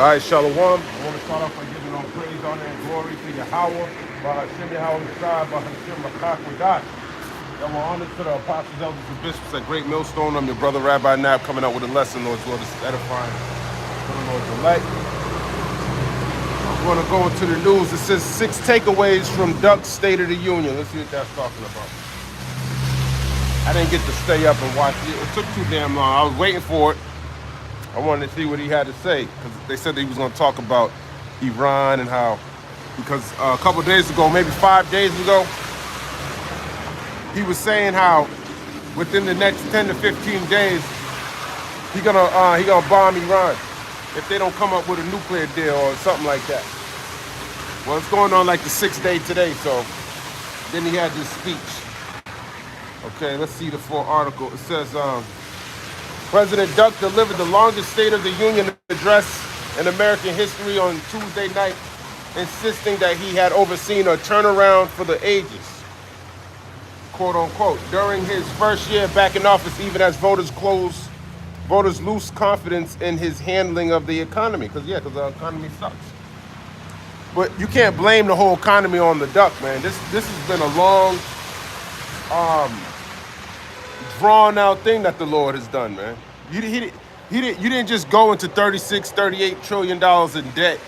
All right, Shalom. I want to start off by giving all praise, honor, and glory to Yahweh, Bahashem Yahweh Shai, Bahashem Makakwadash. And we're honored to the apostles, elders, and bishops at Great Millstone. I'm your brother, Rabbi Nab, coming out with a lesson, Lord's Lord, is edifying for the Lord's elect. We're going to go into the news. It says 6 takeaways from Duck's State of the Union. Let's see what that's talking about. I didn't get to stay up and watch it. It took too damn long. I was waiting for it. I wanted to see what he had to say, because they said that he was going to talk about Iran and how, because a couple days ago, maybe 5 days ago, he was saying how within the next 10 to 15 days, he gonna bomb Iran if they don't come up with a nuclear deal or something like that. Well, it's going on like the 6th day today, so then he had this speech. Okay, let's see the full article. It says, President Duck delivered the longest State of the Union address in American history on Tuesday night, insisting that he had overseen a turnaround for the ages, quote unquote, during his first year back in office, even as voters lose confidence in his handling of the economy. Because the economy sucks. But you can't blame the whole economy on the Duck, man. This has been a long, drawn out thing that the Lord has done, man. You didn't just go into $38 trillion in debt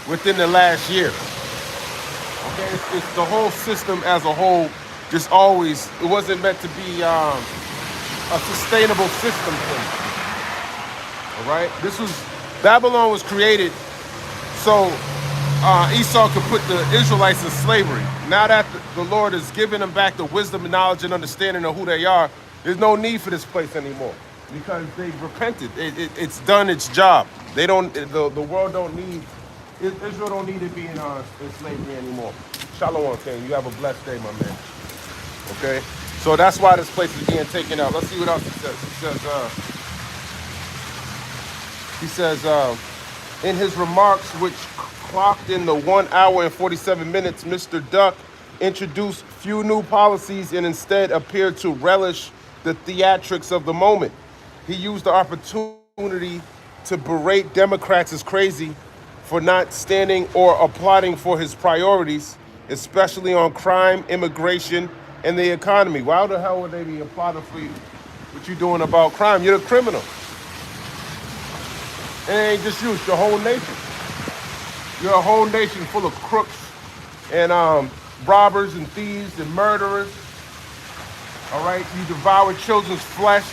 within the last year. Okay, it's the whole system as a whole. Just always, it wasn't meant to be a sustainable system thing. All right, Babylon was created so Esau could put the Israelites in slavery. Now that the Lord has given them back the wisdom and knowledge and understanding of who they are, there's no need for this place anymore, because they've repented. It's done its job. They don't. The world don't need. Israel don't need to be in slavery anymore. Shalom, King. You have a blessed day, my man. Okay. So that's why this place is being taken out. Let's see what else he says. He says in his remarks, which clocked in the 1 hour and 47 minutes, Mr. Duck introduced few new policies and instead appeared to relish the theatrics of the moment. He used the opportunity to berate Democrats as crazy for not standing or applauding for his priorities, especially on crime, immigration, and the economy. Why the hell would they be applauding for you? What you doing about crime? You're a criminal. And it ain't just you, it's your whole nation. You're a whole nation full of crooks and robbers and thieves and murderers. All right, you devour children's flesh.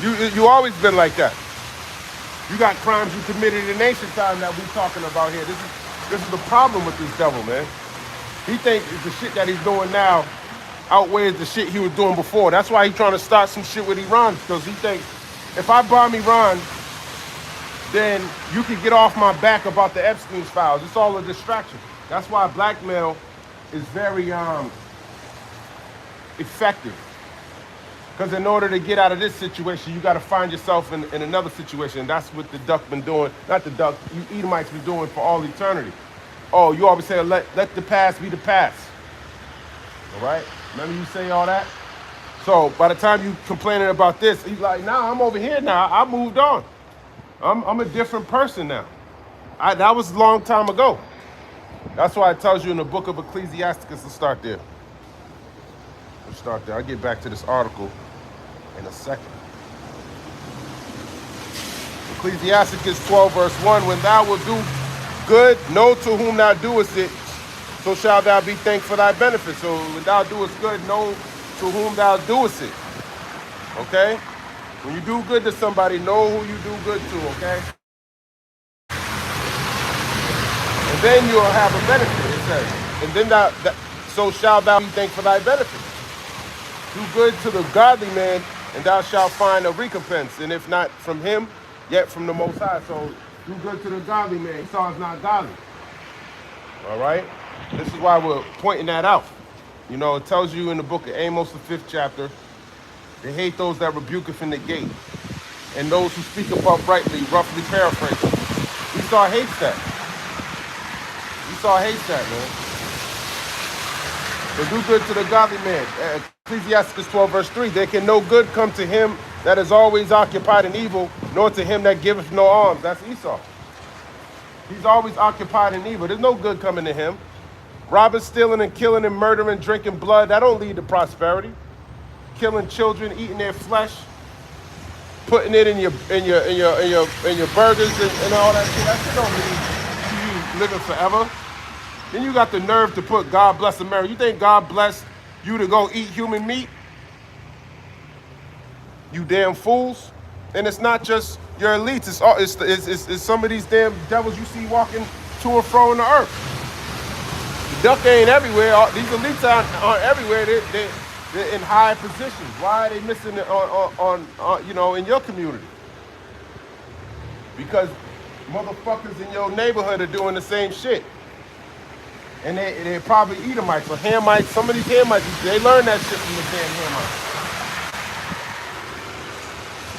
You always been like that. You got crimes you committed in ancient time that we talking about here. This is the problem with this devil, man. He thinks the shit that he's doing now outweighs the shit he was doing before. That's why he's trying to start some shit with Iran, because he thinks if I bomb Iran, then you can get off my back about the Epstein's files. It's all a distraction. That's why blackmail is very effective. Because in order to get out of this situation, you got to find yourself in another situation. And that's what the Duck been doing. Not the Duck, you Edomites been doing for all eternity. Oh, you always say, let the past be the past. All right? Remember you say all that? So by the time you complaining about this, he's like, nah, I'm over here now. I moved on. I'm a different person now. That was a long time ago. That's why it tells you in the book of Ecclesiasticus to start there. Let's start there. I'll get back to this article in a second. Ecclesiasticus 12 verse 1, when thou wilt do good, know to whom thou doest it, so shalt thou be thanked for thy benefit. So when thou doest good, know to whom thou doest it. Okay? When you do good to somebody, know who you do good to, okay? And then you'll have a benefit, it says. And then so shalt thou be thanked for thy benefit. Do good to the godly man, and thou shalt find a recompense. And if not from him, yet from the Most High. So do good to the godly man. Esau is not godly. All right? This is why we're pointing that out. You know, it tells you in the book of Amos, the 5th chapter, they hate those that rebuketh in the gate, and those who speak up uprightly, roughly paraphrasing. Esau hates that. Esau hates that, man. So do good to the godly man. Ecclesiasticus 12 verse 3, there can no good come to him that is always occupied in evil, nor to him that giveth no alms. That's Esau. He's always occupied in evil. There's no good coming to him. Robbing, stealing, and killing, and murdering, drinking blood, that don't lead to prosperity. Killing children, eating their flesh, putting it in your burgers and all that shit. That shit don't lead to you living forever. Then you got the nerve to put God bless America. You think God blessed you to go eat human meat? You damn fools. And it's not just your elites. It's some of these damn devils you see walking to and fro in the earth. The duck ain't everywhere. These elites aren't everywhere. They're in high positions. Why are they missing it in your community? Because motherfuckers in your neighborhood are doing the same shit. And they're probably Edomites or Hamites. Some of these Hamites, they learn that shit from the damn Hamites.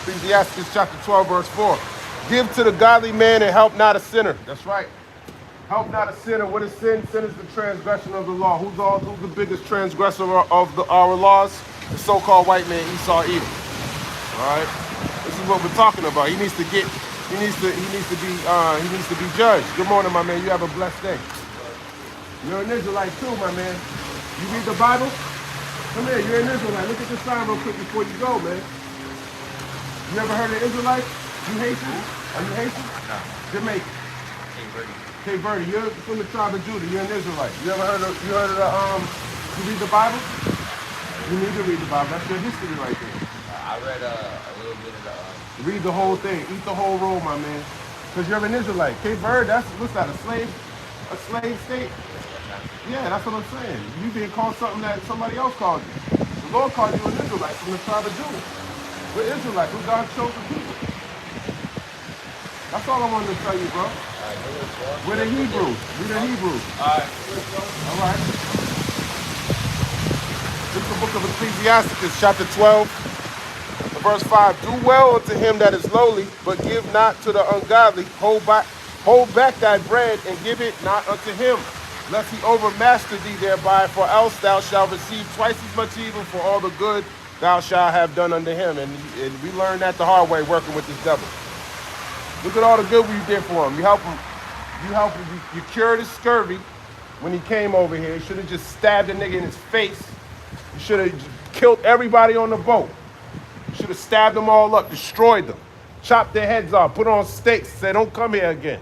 Ecclesiastes chapter 12, verse 4. Give to the godly man and help not a sinner. That's right. Help not a sinner. What is sin? Sin is the transgression of the law. Who's the biggest transgressor of our laws? The so-called white man, Esau Edom. All right. This is what we're talking about. He needs to be judged. Good morning, my man. You have a blessed day. You're an Israelite too, my man. You read the Bible? Come here. You're an Israelite. Look at the sign real quick before you go, man. You ever heard of Israelite? You Haitian? Are you Haitian? No. Jamaican. Cape Verde. You're from the tribe of Judah. You're an Israelite. You read the Bible? You need to read the Bible. That's your history right there. I read a little bit of the... Read the whole thing. Eat the whole roll, my man. Because you're an Israelite. Cape Verde, what's that, a slave state? Yeah, that's what I'm saying. You being called something that somebody else called you. The Lord called you an Israelite from the tribe of Judah. We're Israelites. We're God's chosen people. That's all I wanted to tell you, bro. We're the Hebrews. We're the Hebrews. All right. This is the book of Ecclesiastes, chapter 12, verse 5. Do well unto him that is lowly, but give not to the ungodly. Hold back thy bread, and give it not unto him, lest he overmaster thee thereby, for else thou shalt receive twice as much evil for all the good thou shalt have done unto him. And we learned that the hard way working with this devil. Look at all the good you did for him. You helped him. You cured his scurvy when he came over here. You should have just stabbed a nigga in his face. You should have killed everybody on the boat. You should have stabbed them all up, destroyed them, chopped their heads off, put on stakes, said, don't come here again.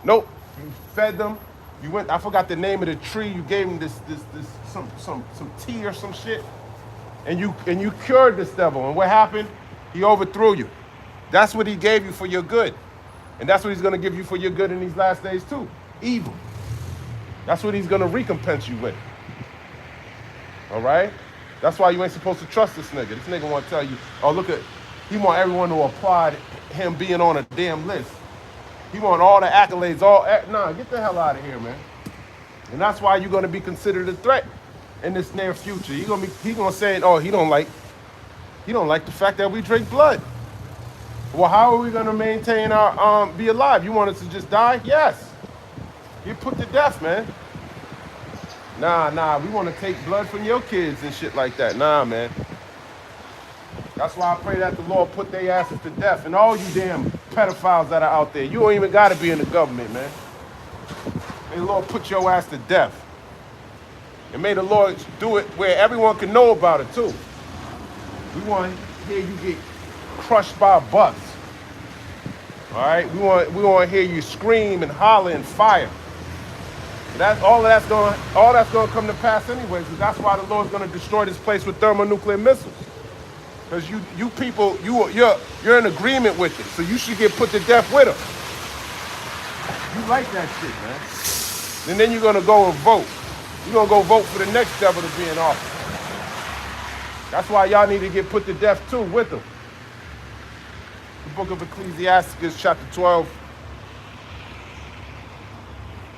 Nope. You fed them. You went, I forgot the name of the tree. You gave him some tea or some shit. And you cured this devil. And what happened? He overthrew you. That's what he gave you for your good. And that's what he's going to give you for your good in these last days too. Evil. That's what he's going to recompense you with. All right? That's why you ain't supposed to trust this nigga. This nigga want to tell you, oh, look at, he want everyone to applaud him being on a damn list. He want all the accolades, nah, get the hell out of here, man. And that's why you're going to be considered a threat in this near future. He gonna say, oh, he don't like the fact that we drink blood. Well, how are we gonna maintain our be alive? You want us to just die? Yes. You put to death, man. Nah, we want to take blood from your kids and shit like that. Nah, man. That's why I pray that the Lord put their asses to death. And all you damn pedophiles that are out there, you don't even gotta be in the government, man. May the Lord put your ass to death. And may the Lord do it where everyone can know about it too. We want to hear you get crushed by a bus. All right? We want to hear you scream and holler and fire. All that's going to come to pass anyways, because that's why the Lord's going to destroy this place with thermonuclear missiles. Because you people, you're in agreement with it, so you should get put to death with them. You like that shit, man. And then you're going to go and vote. You're going to go vote for the next devil to be in office. That's why y'all need to get put to death too with them. The book of Ecclesiastes, chapter 12,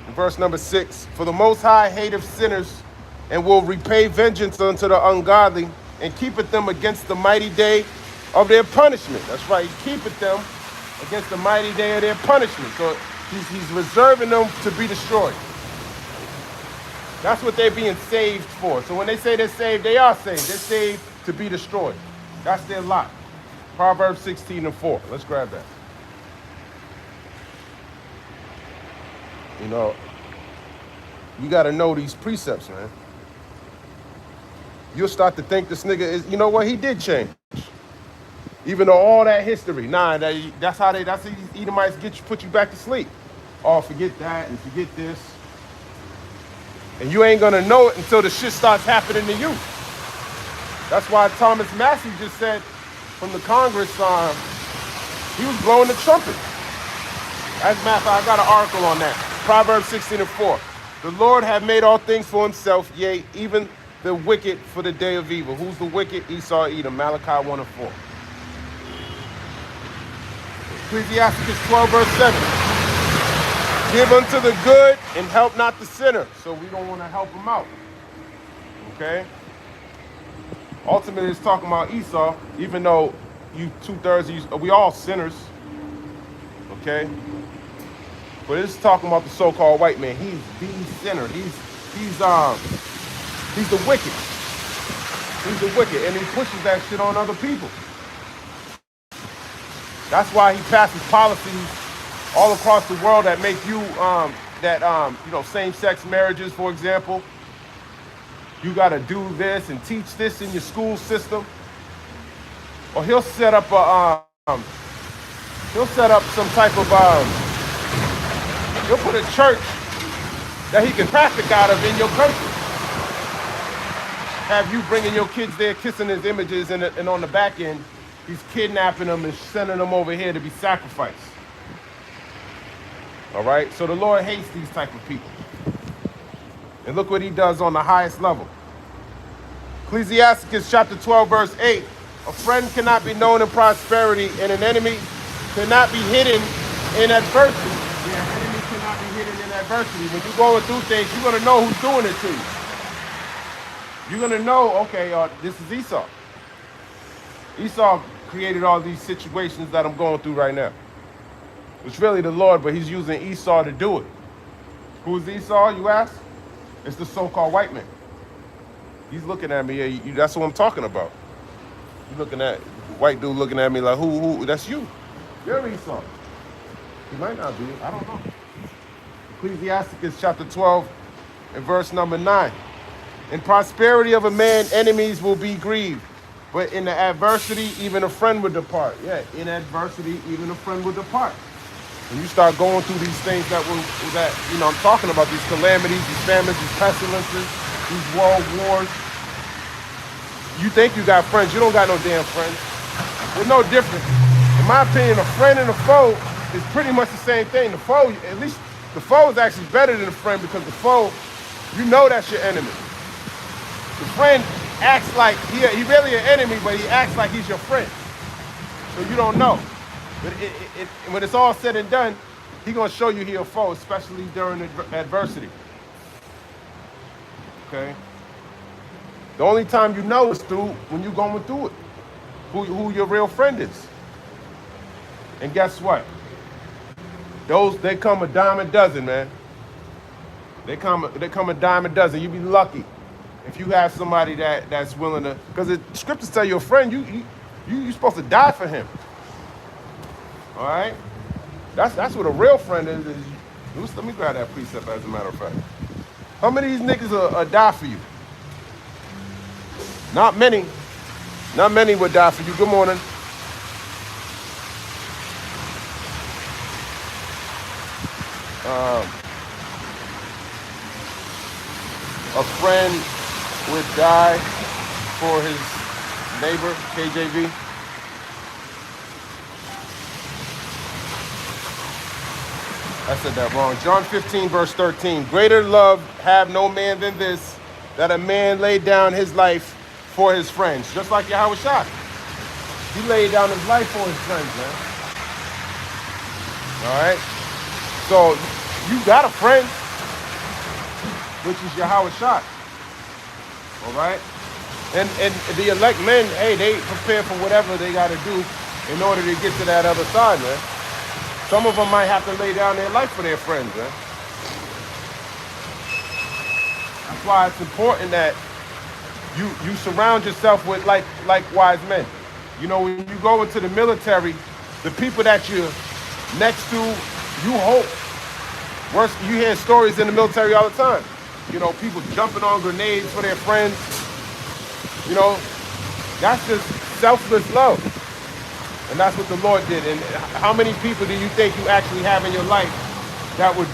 and verse number 6. For the Most High hateth sinners, and will repay vengeance unto the ungodly, and keepeth them against the mighty day of their punishment. That's right, he keepeth them against the mighty day of their punishment. So he's reserving them to be destroyed. That's what they're being saved for. So when they say they're saved, they are saved. They're saved to be destroyed. That's their lot. Proverbs 16:4. Let's grab that. You know, you got to know these precepts, man. You'll start to think this nigga is, you know what, he did change. Even though all that history, that's how these Edomites put you back to sleep. Oh, forget that and forget this. And you ain't gonna know it until the shit starts happening to you. That's why Thomas Massey just said from the Congress, he was blowing the trumpet. As a matter of fact, I got an article on that. Proverbs 16:4. The Lord hath made all things for himself, yea, even the wicked for the day of evil. Who's the wicked? Esau, Edom. Malachi 1:4. Ecclesiastes 12, verse 7. Give unto the good and help not the sinner. So we don't want to help him out. Okay? Ultimately, it's talking about Esau, even though you 2/3 we all sinners. Okay? But it's talking about the so-called white man. He's the sinner. He's the wicked. He's the wicked, and he pushes that shit on other people. That's why he passes policies all across the world that make you same-sex marriages, for example. You got to do this and teach this in your school system, or he'll set up some type of he'll put a church that he can traffic out of in your country. Have you bringing your kids there, kissing his images, and on the back end, he's kidnapping them and sending them over here to be sacrificed. All right? So the Lord hates these type of people. And look what he does on the highest level. Ecclesiastes chapter 12, verse 8. A friend cannot be known in prosperity, and an enemy cannot be hidden in adversity. Yeah, an enemy cannot be hidden in adversity. When you're going through things, you're going to know who's doing it to you. You're going to know, okay, this is Esau. Esau created all these situations that I'm going through right now. It's really the Lord, but he's using Esau to do it. Who's Esau, you ask? It's the so-called white man. He's looking at me. Yeah, that's what I'm talking about. You looking at white dude looking at me like, who? That's you. You're Esau. He might not be. I don't know. Ecclesiastes chapter 12 and verse number 9. In prosperity of a man, enemies will be grieved. But in the adversity, even a friend would depart. Yeah, in adversity, even a friend would depart. When you start going through these things I'm talking about, these calamities, these famines, these pestilences, these world wars. You think you got friends. You don't got no damn friends. There's no difference. In my opinion, a friend and a foe is pretty much the same thing. The foe, at least the foe is actually better than a friend, because the foe, you know that's your enemy. The friend acts like he really an enemy, but he acts like he's your friend. So you don't know. But when it's all said and done, he's going to show you he a foe, especially during adversity. Okay? The only time you know is when you're going through it, who your real friend is. And guess what? They come a dime a dozen, man. They come a dime a dozen. You be lucky if you have somebody that's willing to, because the scriptures tell you a friend, you're supposed to die for him. All right? That's what a real friend is. Let me grab that precept, as a matter of fact. How many of these niggas will die for you? Not many. Not many would die for you. Good morning. A friend would die for his neighbor, KJV. I said that wrong. John 15, verse 13. Greater love have no man than this, that a man laid down his life for his friends. Just like Yahweh Shai. He laid down his life for his friends, man. All right? So you got a friend, which is Yahweh Shai. All right? And the elect men, hey, they prepare for whatever they got to do in order to get to that other side, man. Some of them might have to lay down their life for their friends, man. That's why it's important that you surround yourself with like-wise men. You know, when you go into the military, the people that you're next to, you hope Worse, you hear stories in the military all the time. You know, people jumping on grenades for their friends. You know, that's just selfless love. And that's what the Lord did. And how many people do you think you actually have in your life that would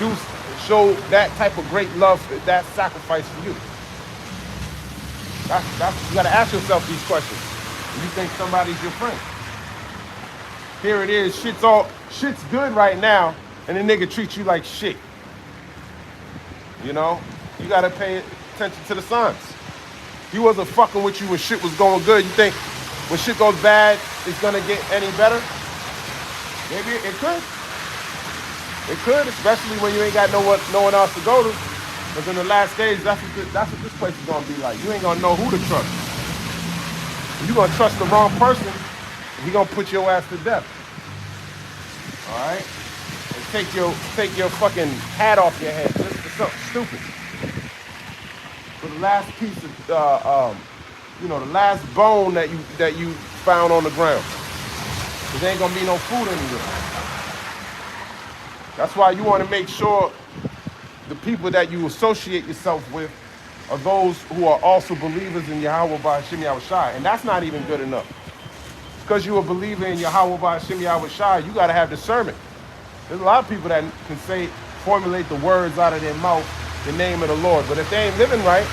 show that type of great love, that sacrifice for you? You gotta ask yourself these questions. Do you think somebody's your friend? Here it is, shit's good right now, and the nigga treats you like shit. You know? You gotta pay attention to the signs. He wasn't fucking with you when shit was going good. You think when shit goes bad, it's gonna get any better? Maybe it could. It could, especially when you ain't got no one else to go to. Because in the last days, that's what this place is gonna be like. You ain't gonna know who to trust. If you gonna trust the wrong person, he gonna put your ass to death. All right? And take your fucking hat off your head just for something stupid. For the last piece of, the last bone that you found on the ground. There ain't gonna be no food anywhere. That's why you want to make sure the people that you associate yourself with are those who are also believers in Yahweh Ba'Hashem Yahweh Shai. And that's not even good enough. Because you're a believer in Yahweh Ba'Hashem Yahweh Shai, you got to have discernment. There's a lot of people that can formulate the words out of their mouth, the name of the Lord. But if they ain't living right,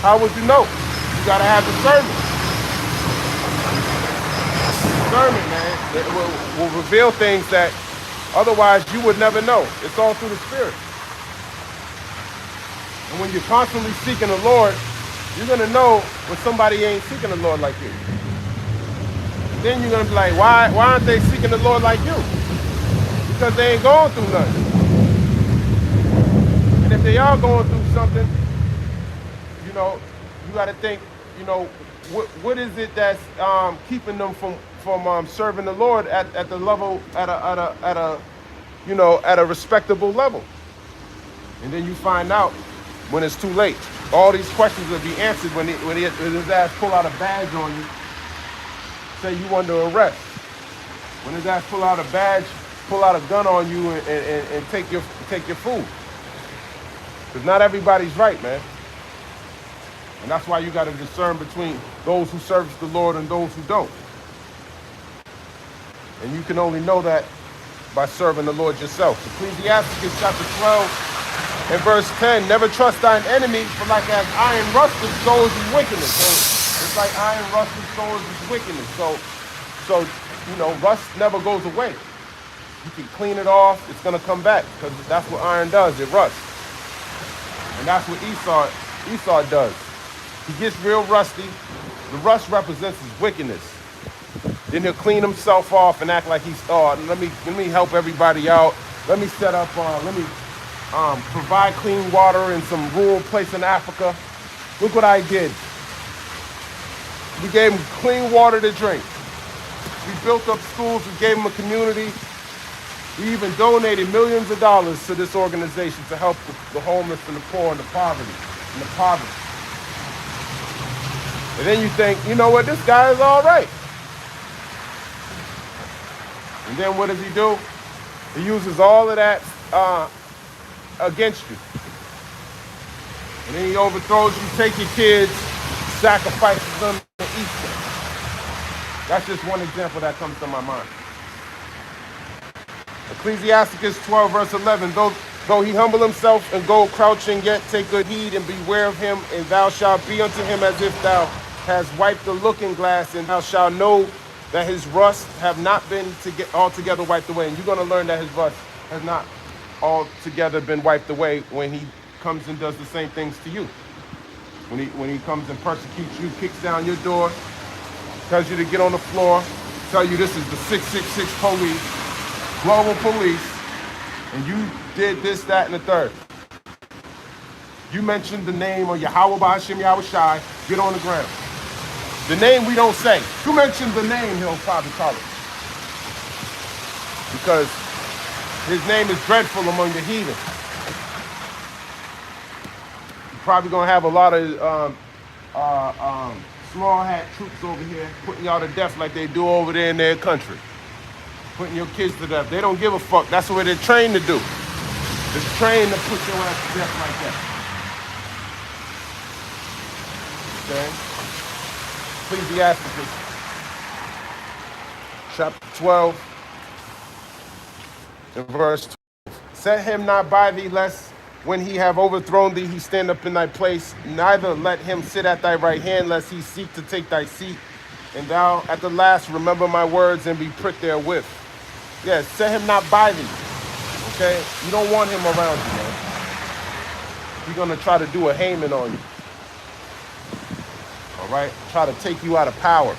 how would you know? You got to have discernment. Discernment, man, it will reveal things that otherwise you would never know. It's all through the Spirit. And when you're constantly seeking the Lord, you're going to know when somebody ain't seeking the Lord like you. Then you're going to be like, why aren't they seeking the Lord like you? Because they ain't going through nothing. And if they are going through something, you know, you got to think, you know, what is it that's keeping them from serving the Lord at the level, at a respectable level. And then you find out when it's too late. All these questions will be answered when his ass pull out a badge on you, say you under arrest. When his ass pull out a badge, pull out a gun on you and take your food. Because not everybody's right, man. And that's why you got to discern between those who service the Lord and those who don't. And you can only know that by serving the Lord yourself. Ecclesiastes chapter 12 and verse 10, never trust thine enemy, for like as iron rusted, so is his wickedness. So it's like iron rusted, so is his wickedness. So you know, rust never goes away. You can clean it off, it's gonna come back, because that's what iron does, it rusts. And that's what Esau does. He gets real rusty. The rust represents his wickedness. Then he'll clean himself off and act like he's, let me help everybody out. Let me set up, provide clean water in some rural place in Africa. Look what I did. We gave him clean water to drink. We built up schools, we gave him a community. We even donated millions of dollars to this organization to help the homeless and the poor and the poverty. And then you think, you know what, this guy is all right. And then what does he do? He uses all of that against you. And then he overthrows you, take your kids, sacrifices them, and eats them. That's just one example that comes to my mind. Ecclesiastes 12 verse 11, though he humble himself and go crouching, yet take good heed and beware of him, and thou shalt be unto him as if thou hast wiped the looking glass, and thou shalt know that his rust have not been altogether wiped away. And you're going to learn that his rust has not altogether been wiped away when he comes and does the same things to you. When he comes and persecutes you, kicks down your door, tells you to get on the floor, tell you this is the 666 police, global police, and you did this, that, and the third. You mentioned the name of Yahweh Ba'Hashem Yahweh Shai, get on the ground. The name we don't say. You mentioned the name, he'll probably call it. Because his name is dreadful among the heathen. You're probably gonna have a lot of small hat troops over here putting y'all to death like they do over there in their country. Putting your kids to death. They don't give a fuck. That's what they're trained to do. is trained to put your ass to death like that. Okay? Ecclesiasticus chapter 12 and verse 12. Set him not by thee, lest when he have overthrown thee, he stand up in thy place. Neither let him sit at thy right hand, lest he seek to take thy seat. And thou at the last remember my words and be pricked therewith. Yes, set him not by thee. Okay? You don't want him around you, man. He's gonna try to do a Haman on you. All right? Try to take you out of power.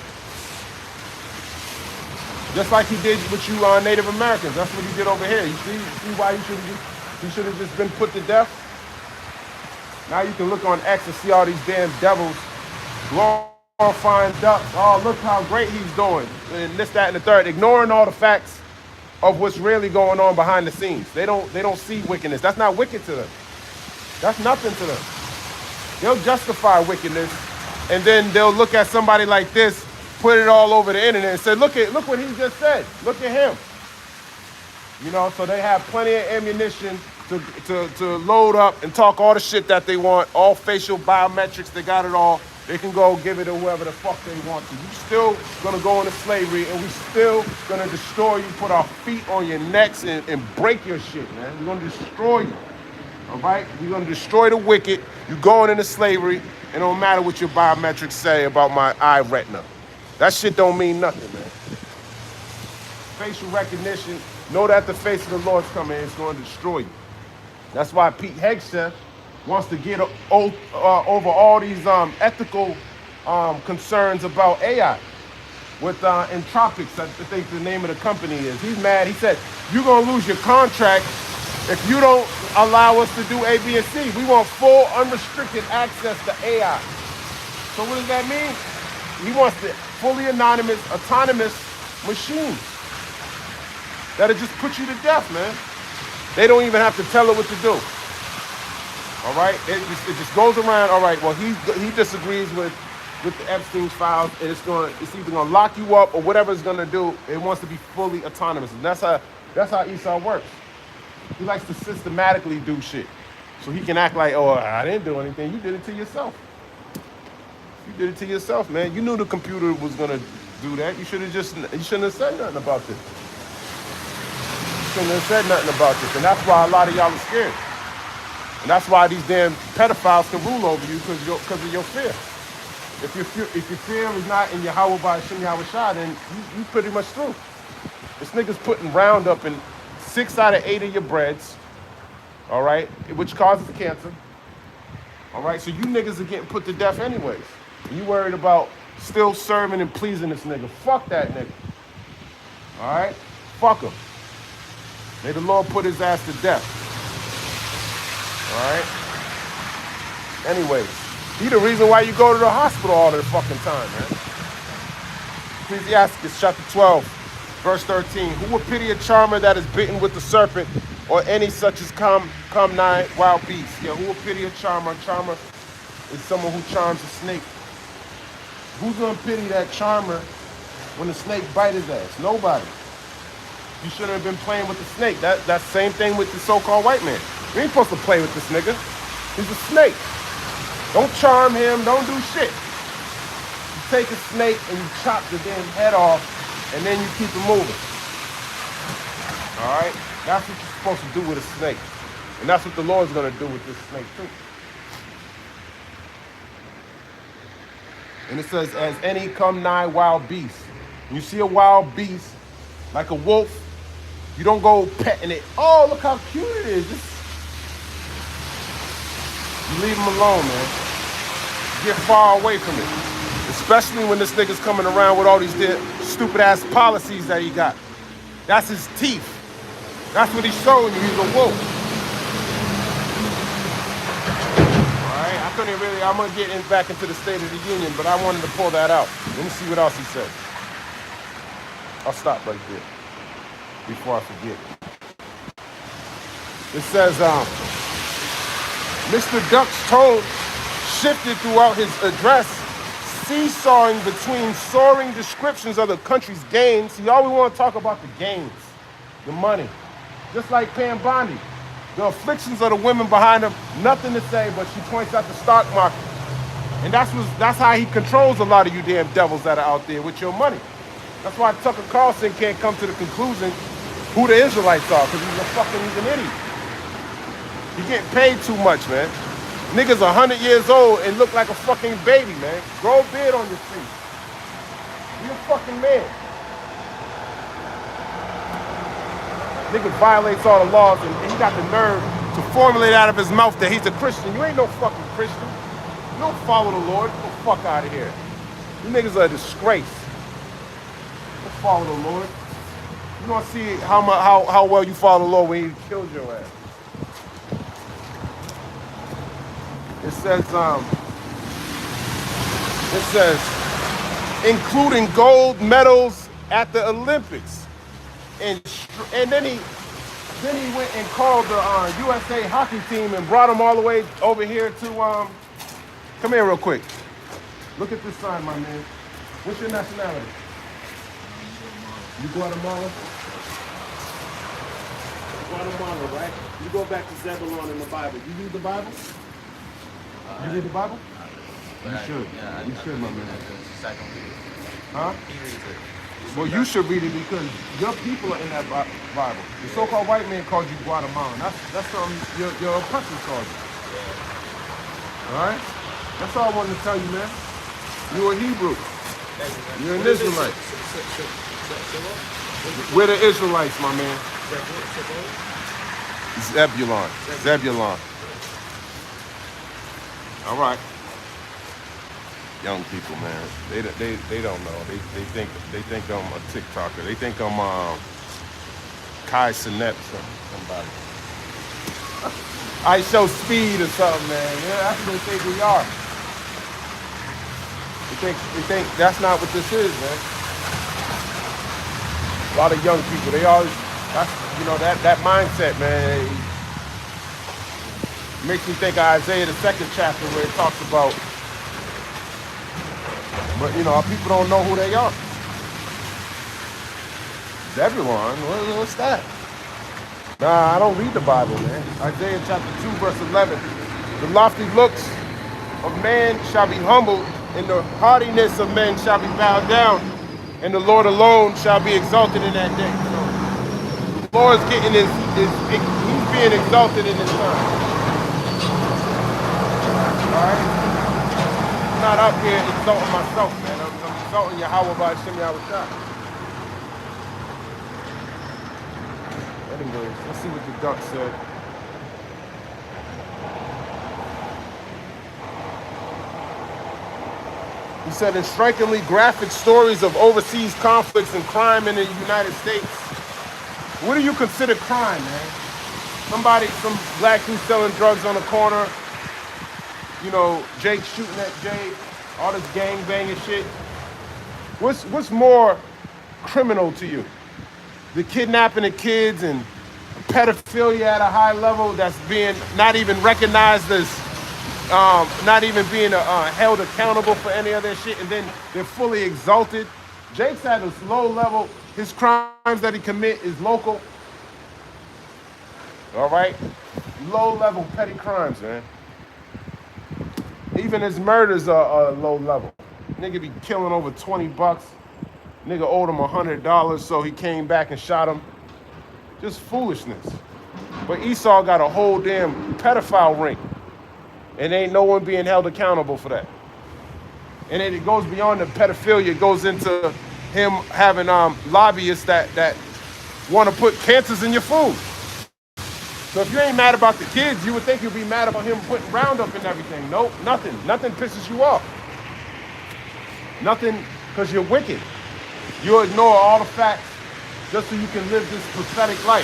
Just like he did with you Native Americans. That's what he did over here. You see why he should have just been put to death? Now you can look on X and see all these damn devils glorifying ducks. Oh, look how great he's doing. And this, that, and the third. Ignoring all the facts of what's really going on behind the scenes. They don't see wickedness. That's not wicked to them. That's nothing to them. They'll justify wickedness, and then they'll look at somebody like this, put it all over the internet and say, look what he just said. Look at him. You know, so they have plenty of ammunition to load up and talk all the shit that they want, all facial biometrics, they got it all. They can go give it to whoever the fuck they want to. You still gonna go into slavery, and we still gonna destroy you, put our feet on your necks and break your shit, man. We're gonna destroy you. All right? We're gonna destroy the wicked. You going into slavery, and it don't matter what your biometrics say about my eye retina. That shit don't mean nothing, man. Facial recognition, know that the face of the Lord's coming, it's going to destroy you. That's why Pete Hegseth wants to get over all these ethical concerns about AI with Entropics, I think the name of the company is. He's mad. He said, you're going to lose your contract if you don't allow us to do A, B, and C. We want full, unrestricted access to AI. So what does that mean? He wants the fully anonymous, autonomous machines that'll just put you to death, man. They don't even have to tell it what to do. All right? It just goes around. All right, well, he disagrees with the Epstein's files, and it's either gonna lock you up or whatever it's gonna do. It wants to be fully autonomous, and that's how Esau works. He likes to systematically do shit, so he can act like, oh, I didn't do anything. You did it to yourself. You did it to yourself, man. You knew the computer was gonna do that. You shouldn't have said nothing about this. You shouldn't have said nothing about this, and that's why a lot of y'all are scared. And that's why these damn pedophiles can rule over you because of your fear. If your fear is not in Yahweh by Hashem Yahweh Shah, then you pretty much through. This nigga's putting Roundup in 6 out of 8 of your breads, all right, which causes cancer. All right, so you niggas are getting put to death anyways. You worried about still serving and pleasing this nigga. Fuck that nigga. All right? Fuck him. May the Lord put his ass to death. All right? Anyways, he the reason why you go to the hospital all the fucking time, man. Ecclesiasticus chapter 12, verse 13. Who will pity a charmer that is bitten with the serpent, or any such as come nigh wild beasts? Yeah, who will pity a charmer? A charmer is someone who charms a snake. Who's gonna pity that charmer when the snake bites his ass? Nobody. You shouldn't have been playing with the snake. That's same thing with the so-called white man. You ain't supposed to play with this nigga. He's a snake. Don't charm him, don't do shit. You take a snake and you chop the damn head off, and then you keep it moving. All right? That's what you're supposed to do with a snake. And that's what the Lord's gonna do with this snake too. And it says, as any come nigh wild beast. When you see a wild beast, like a wolf, you don't go petting it. Oh, look how cute it is. You leave him alone, man. Get far away from it. Especially when this nigga's coming around with all these stupid ass policies that he got. That's his teeth. That's what he's showing you. He's a wolf. I'm gonna get back into the State of the Union, but I wanted to pull that out. Let me see what else he said. I'll stop right there before I forget. It says, Mr. Duck's tone shifted throughout his address, seesawing between soaring descriptions of the country's gains. He always want to talk about the gains, the money. Just like Pam Bondi. The afflictions of the women behind him, nothing to say, but she points out the stock market. And that's how he controls a lot of you damn devils that are out there with your money. That's why Tucker Carlson can't come to the conclusion who the Israelites are, because he's an idiot. He getting paid too much, man. Niggas 100 years old and look like a fucking baby, man. Grow a beard on your face. Be a fucking man. Nigga violates all the laws and he got the nerve to formulate out of his mouth that he's a Christian. You ain't no fucking Christian. You don't follow the Lord. Get the fuck out of here. You niggas are a disgrace. Don't follow the Lord. You gonna see how well you follow the Lord when he kills your ass. It says, including gold medals at the Olympics. And then he went and called the USA hockey team and brought them all the way over here to come here real quick. Look at this sign, my man. What's your nationality? You Guatemala? Guatemala, right? You go back to Zebulon in the Bible. You read the Bible? You read the Bible? You should. Yeah, you should, my man. Huh? Huh? Well, you should read it because your people are in that Bible. The so-called white man called you Guatemalan. That's something your oppressors called you. All right? That's all I wanted to tell you, man. You're a Hebrew. You're an Israelite. We're the Israelites, my man. Zebulon. Zebulon. All right. Young people, man, they don't know. They think I'm a TikToker. They think I'm Kai Cenat or somebody. I show speed or something, man. Yeah, that's what they think we are. They think that's not what this is, man. A lot of young people, they always that mindset, man. It makes me think of Isaiah the 2nd chapter where it talks about. But, our people don't know who they are. Zebulon? What's that? Nah, I don't read the Bible, man. Isaiah chapter 2, verse 11. The lofty looks of man shall be humbled, and the haughtiness of men shall be bowed down, and the Lord alone shall be exalted in that day. So, the Lord's getting he's being exalted in his son. All right? I'm not up here exalting myself, man. I'm exalting Yahweh by Hashem Yahushua. Anyways, let's see what the duck said. He said, in strikingly graphic stories of overseas conflicts and crime in the United States. What do you consider crime, man? Some black dude selling drugs on the corner. Jake shooting at Jake, all this gang banging shit. What's more criminal to you? The kidnapping of kids and pedophilia at a high level that's being not even recognized as, not even being held accountable for any of that shit, and then they're fully exalted. Jake's at a low level. His crimes that he commit is local. All right? Low level petty crimes, man. Even his murders are low level. Nigga be killing over 20 bucks. Nigga owed him $100, so he came back and shot him. Just foolishness. But Esau got a whole damn pedophile ring. And ain't no one being held accountable for that. And then it goes beyond the pedophilia. It goes into him having lobbyists that want to put cancers in your food. So if you ain't mad about the kids, you would think you'd be mad about him putting Roundup and everything. Nope, nothing. Nothing pisses you off. Nothing, because you're wicked. You'll ignore all the facts just so you can live this pathetic life.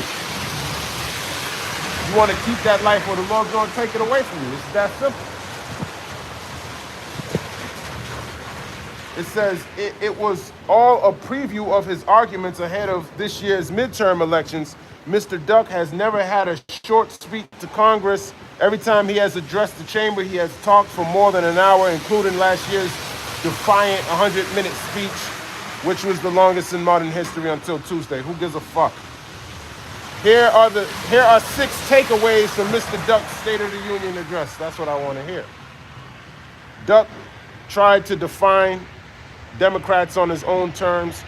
You want to keep that life where the Lord's going to take it away from you. It's that simple. It says it was all a preview of his arguments ahead of this year's midterm elections. Mr. Duck has never had a short speech to Congress. Every time he has addressed the chamber, he has talked for more than an hour, including last year's defiant 100-minute speech, which was the longest in modern history until Tuesday. Who gives a fuck? Here are 6 takeaways from Mr. Duck's State of the Union address. That's what I want to hear. Duck tried to define Democrats on his own terms.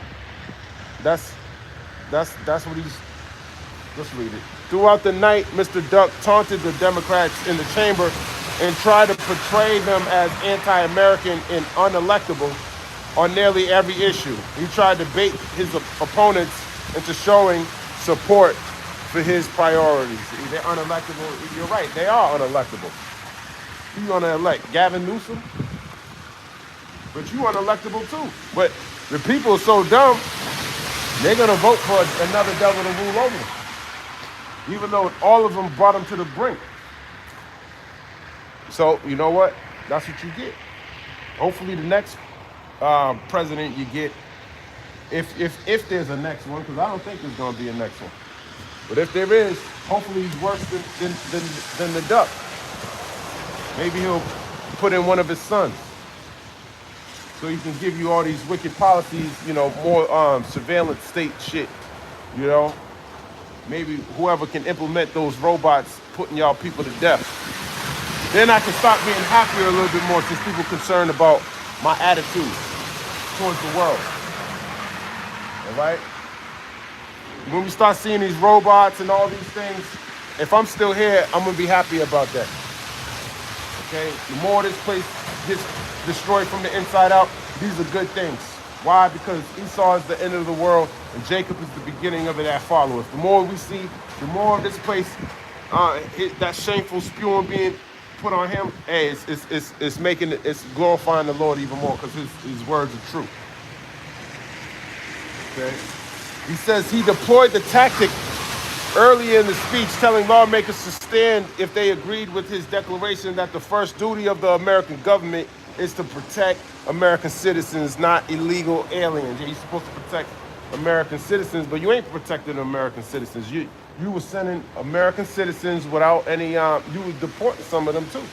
That's what he's. Let's read it. Throughout the night, Mr. Duck taunted the Democrats in the chamber and tried to portray them as anti-American and unelectable on nearly every issue. He tried to bait his opponents into showing support for his priorities. They're unelectable. You're right, they are unelectable. Who you gonna elect? Gavin Newsom? But you unelectable too. But the people are so dumb, they're gonna vote for another devil to rule over them. Even though all of them brought them to the brink. So, you know what? That's what you get. Hopefully the next president you get, if there's a next one, because I don't think there's going to be a next one. But if there is, hopefully he's worse than the Duck. Maybe he'll put in one of his sons. So he can give you all these wicked policies, you know, more surveillance state shit, you know. Maybe whoever can implement those robots putting y'all people to death. Then I can start being happier a little bit more since people are concerned about my attitude towards the world. All right? When we start seeing these robots and all these things, if I'm still here, I'm going to be happy about that. Okay? The more this place gets destroyed from the inside out, these are good things. Why? Because Esau is the end of the world and Jacob is the beginning of it that followeth. The more we see, the more of this place, that shameful spewing being put on him, hey, it's glorifying the Lord even more because his words are true. Okay? He says he deployed the tactic early in the speech telling lawmakers to stand if they agreed with his declaration that the first duty of the American government is to protect American citizens, not illegal aliens. Yeah, you're supposed to protect American citizens, but you ain't protecting American citizens. You were sending American citizens without any, you were deporting some of them too.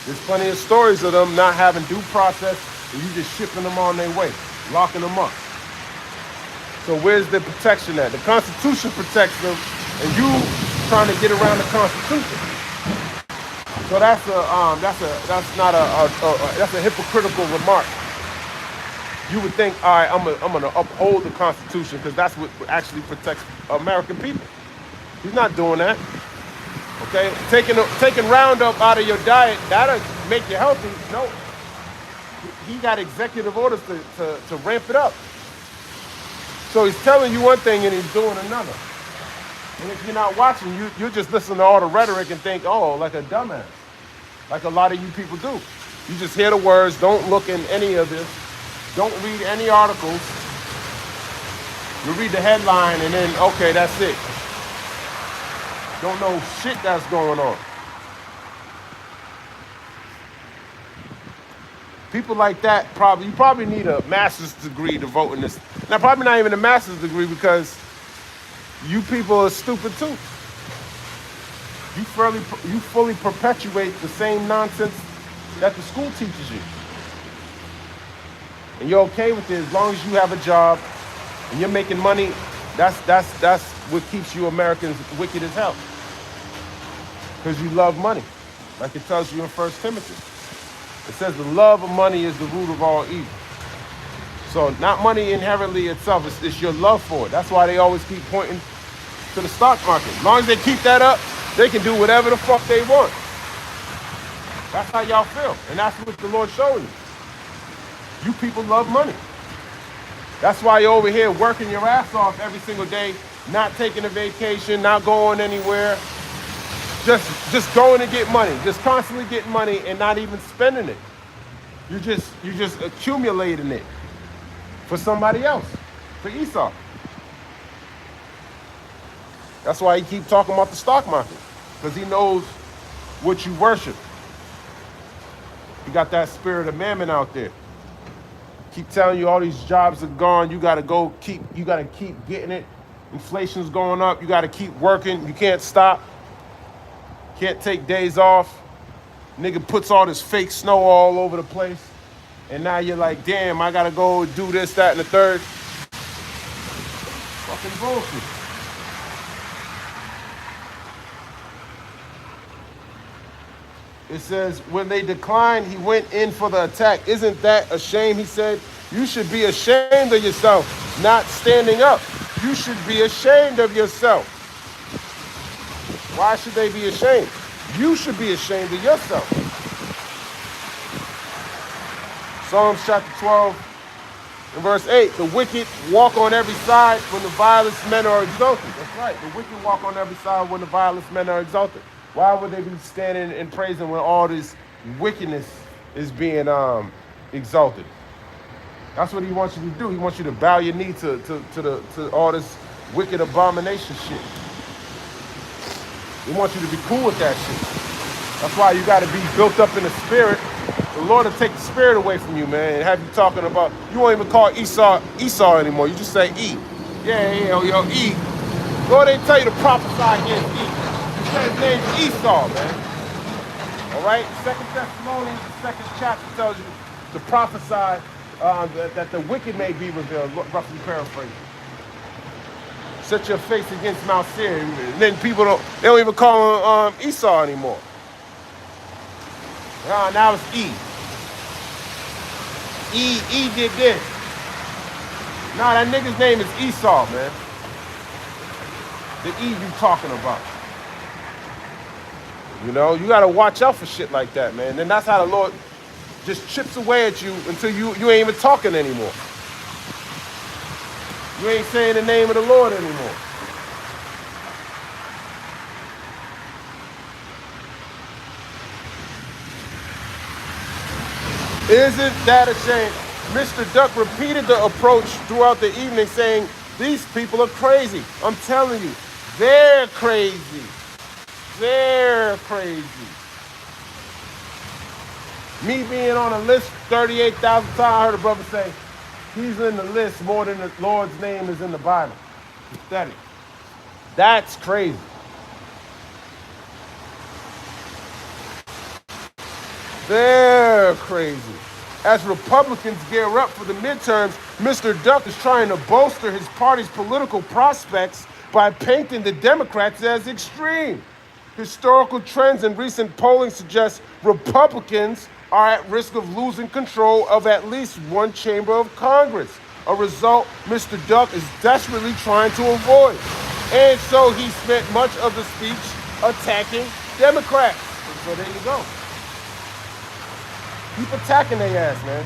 There's plenty of stories of them not having due process, and you just shipping them on their way, locking them up. So where's the protection at? The Constitution protects them, and you trying to get around the Constitution. So that's a hypocritical remark. You would think, all right, I'm gonna uphold the Constitution because that's what actually protects American people. He's not doing that. Okay, taking Roundup out of your diet, that'll make you healthy. No, he got executive orders to ramp it up. So he's telling you one thing and he's doing another. And if you're not watching, you just listen to all the rhetoric and think, oh, like a dumbass. Like a lot of you people do. You just hear the words, don't look in any of this. Don't read any articles. You read the headline and then, okay, that's it. Don't know shit that's going on. People like that, you probably need a master's degree to vote in this. Now, probably not even a master's degree because you people are stupid too. You fully perpetuate the same nonsense that the school teaches you. And you're okay with it as long as you have a job and you're making money. That's what keeps you Americans wicked as hell. Because you love money. Like it tells you in 1 Timothy. It says the love of money is the root of all evil. So not money inherently itself, it's your love for it. That's why they always keep pointing to the stock market. As long as they keep that up, they can do whatever the fuck they want. That's how y'all feel. And that's what the Lord's showing you. You people love money. That's why you're over here working your ass off every single day, not taking a vacation, not going anywhere. Just going to get money, just constantly getting money and not even spending it. You're just accumulating it for somebody else, for Esau. That's why he keeps talking about the stock market, because he knows what you worship. You got that spirit of mammon out there. Keep telling you all these jobs are gone. You gotta keep getting it. Inflation's going up. You gotta keep working. You can't stop. Can't take days off. Nigga puts all this fake snow all over the place. And now you're like, damn, I gotta go do this, that, and the third. Fucking bullshit. It says, when they declined, he went in for the attack. Isn't that a shame? He said, you should be ashamed of yourself, not standing up. You should be ashamed of yourself. Why should they be ashamed? You should be ashamed of yourself. Psalms chapter 12 and verse 8. The wicked walk on every side when the vilest men are exalted. That's right. The wicked walk on every side when the vilest men are exalted. Why would they be standing and praising when all this wickedness is being exalted? That's what he wants you to do. He wants you to bow your knee to all this wicked abomination shit. He wants you to be cool with that shit. That's why you got to be built up in the spirit. The Lord will take the spirit away from you, man, and have you talking about, you won't even call Esau anymore. You just say E. Yeah, yo, E. Lord, they tell you to prophesy against E. You say his name's Esau, man. All right? 2 Thessalonians, the 2nd chapter tells you to prophesy that the wicked may be revealed, roughly paraphrasing. Set your face against Mount Seir. And then people they don't even call him Esau anymore. Now it's E. E did this. Nah, that nigga's name is Esau, man. The E you talking about. You know, you gotta watch out for shit like that, man. And that's how the Lord just chips away at you until you ain't even talking anymore. You ain't saying the name of the Lord anymore. Isn't that a shame? Mr. Duck repeated the approach throughout the evening saying, these people are crazy. I'm telling you, they're crazy. They're crazy. Me being on a list 38,000 times, I heard a brother say, he's in the list more than the Lord's name is in the Bible. Pathetic. That's crazy. They're crazy. As Republicans gear up for the midterms, Mr. Duck is trying to bolster his party's political prospects by painting the Democrats as extreme. Historical trends in recent polling suggest Republicans are at risk of losing control of at least one chamber of Congress, a result Mr. Duck is desperately trying to avoid. And so he spent much of the speech attacking Democrats. And so there you go. Keep attacking their ass, man.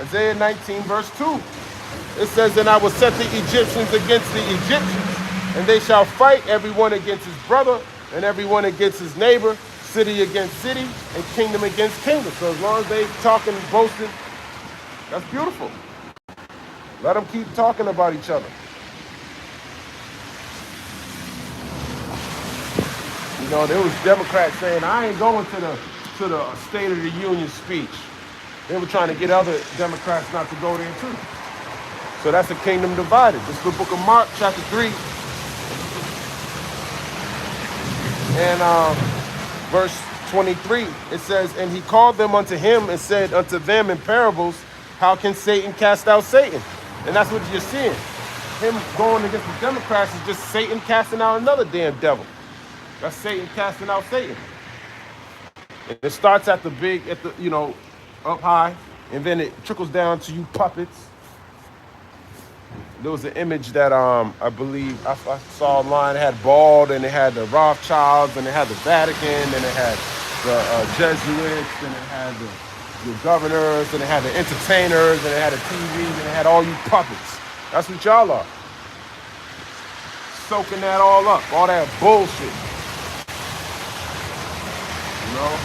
Isaiah 19, verse 2. It says, and I will set the Egyptians against the Egyptians, and they shall fight everyone against his brother, and everyone against his neighbor, city against city, and kingdom against kingdom. So as long as they talking and boasting, that's beautiful. Let them keep talking about each other. You know, there was Democrats saying, I ain't going to the State of the Union speech. They were trying to get other Democrats not to go there too. So that's a kingdom divided. This is the book of Mark, chapter 3, and verse 23. It says, and he called them unto him and said unto them in parables, how can Satan cast out Satan? And that's what you're seeing. Him going against the Democrats is just Satan casting out another damn devil. That's Satan casting out Satan. And it starts at the big, up high, and then it trickles down to you puppets. There was an image that I believe I saw online. It had Bald, and it had the Rothschilds, and it had the Vatican, and it had the Jesuits, and it had the governors, and it had the entertainers, and it had the TVs, and it had all you puppets. That's what y'all are. Soaking that all up, all that bullshit. You know?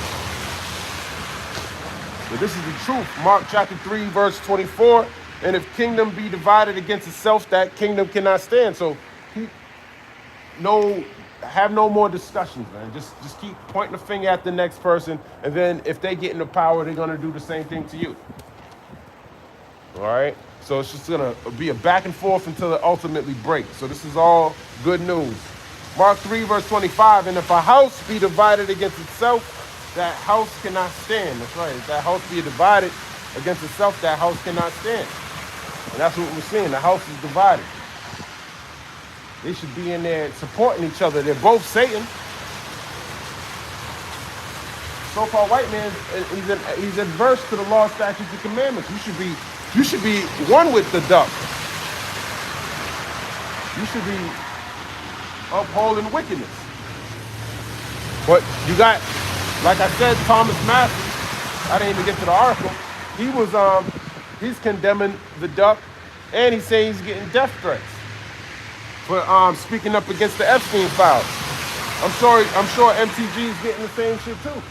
But this is the truth. Mark chapter 3, verse 24. And if kingdom be divided against itself, that kingdom cannot stand. So have no more discussions, man. Just keep pointing the finger at the next person. And then if they get into power, they're going to do the same thing to you. All right? So it's just going to be a back and forth until it ultimately breaks. So this is all good news. Mark 3, verse 25. And if a house be divided against itself, that house cannot stand. That's right. If that house be divided against itself, that house cannot stand. And that's what we're seeing. The house is divided. They should be in there supporting each other. They're both Satan. so-called white man, he's adverse to the law, statutes, and commandments. You should be one with the duck. You should be upholding wickedness. But you got, like I said, Thomas Massey. I didn't even get to the article. He's condemning the duck, and he's saying he's getting death threats for speaking up against the Epstein files. I'm sure MTG is getting the same shit too.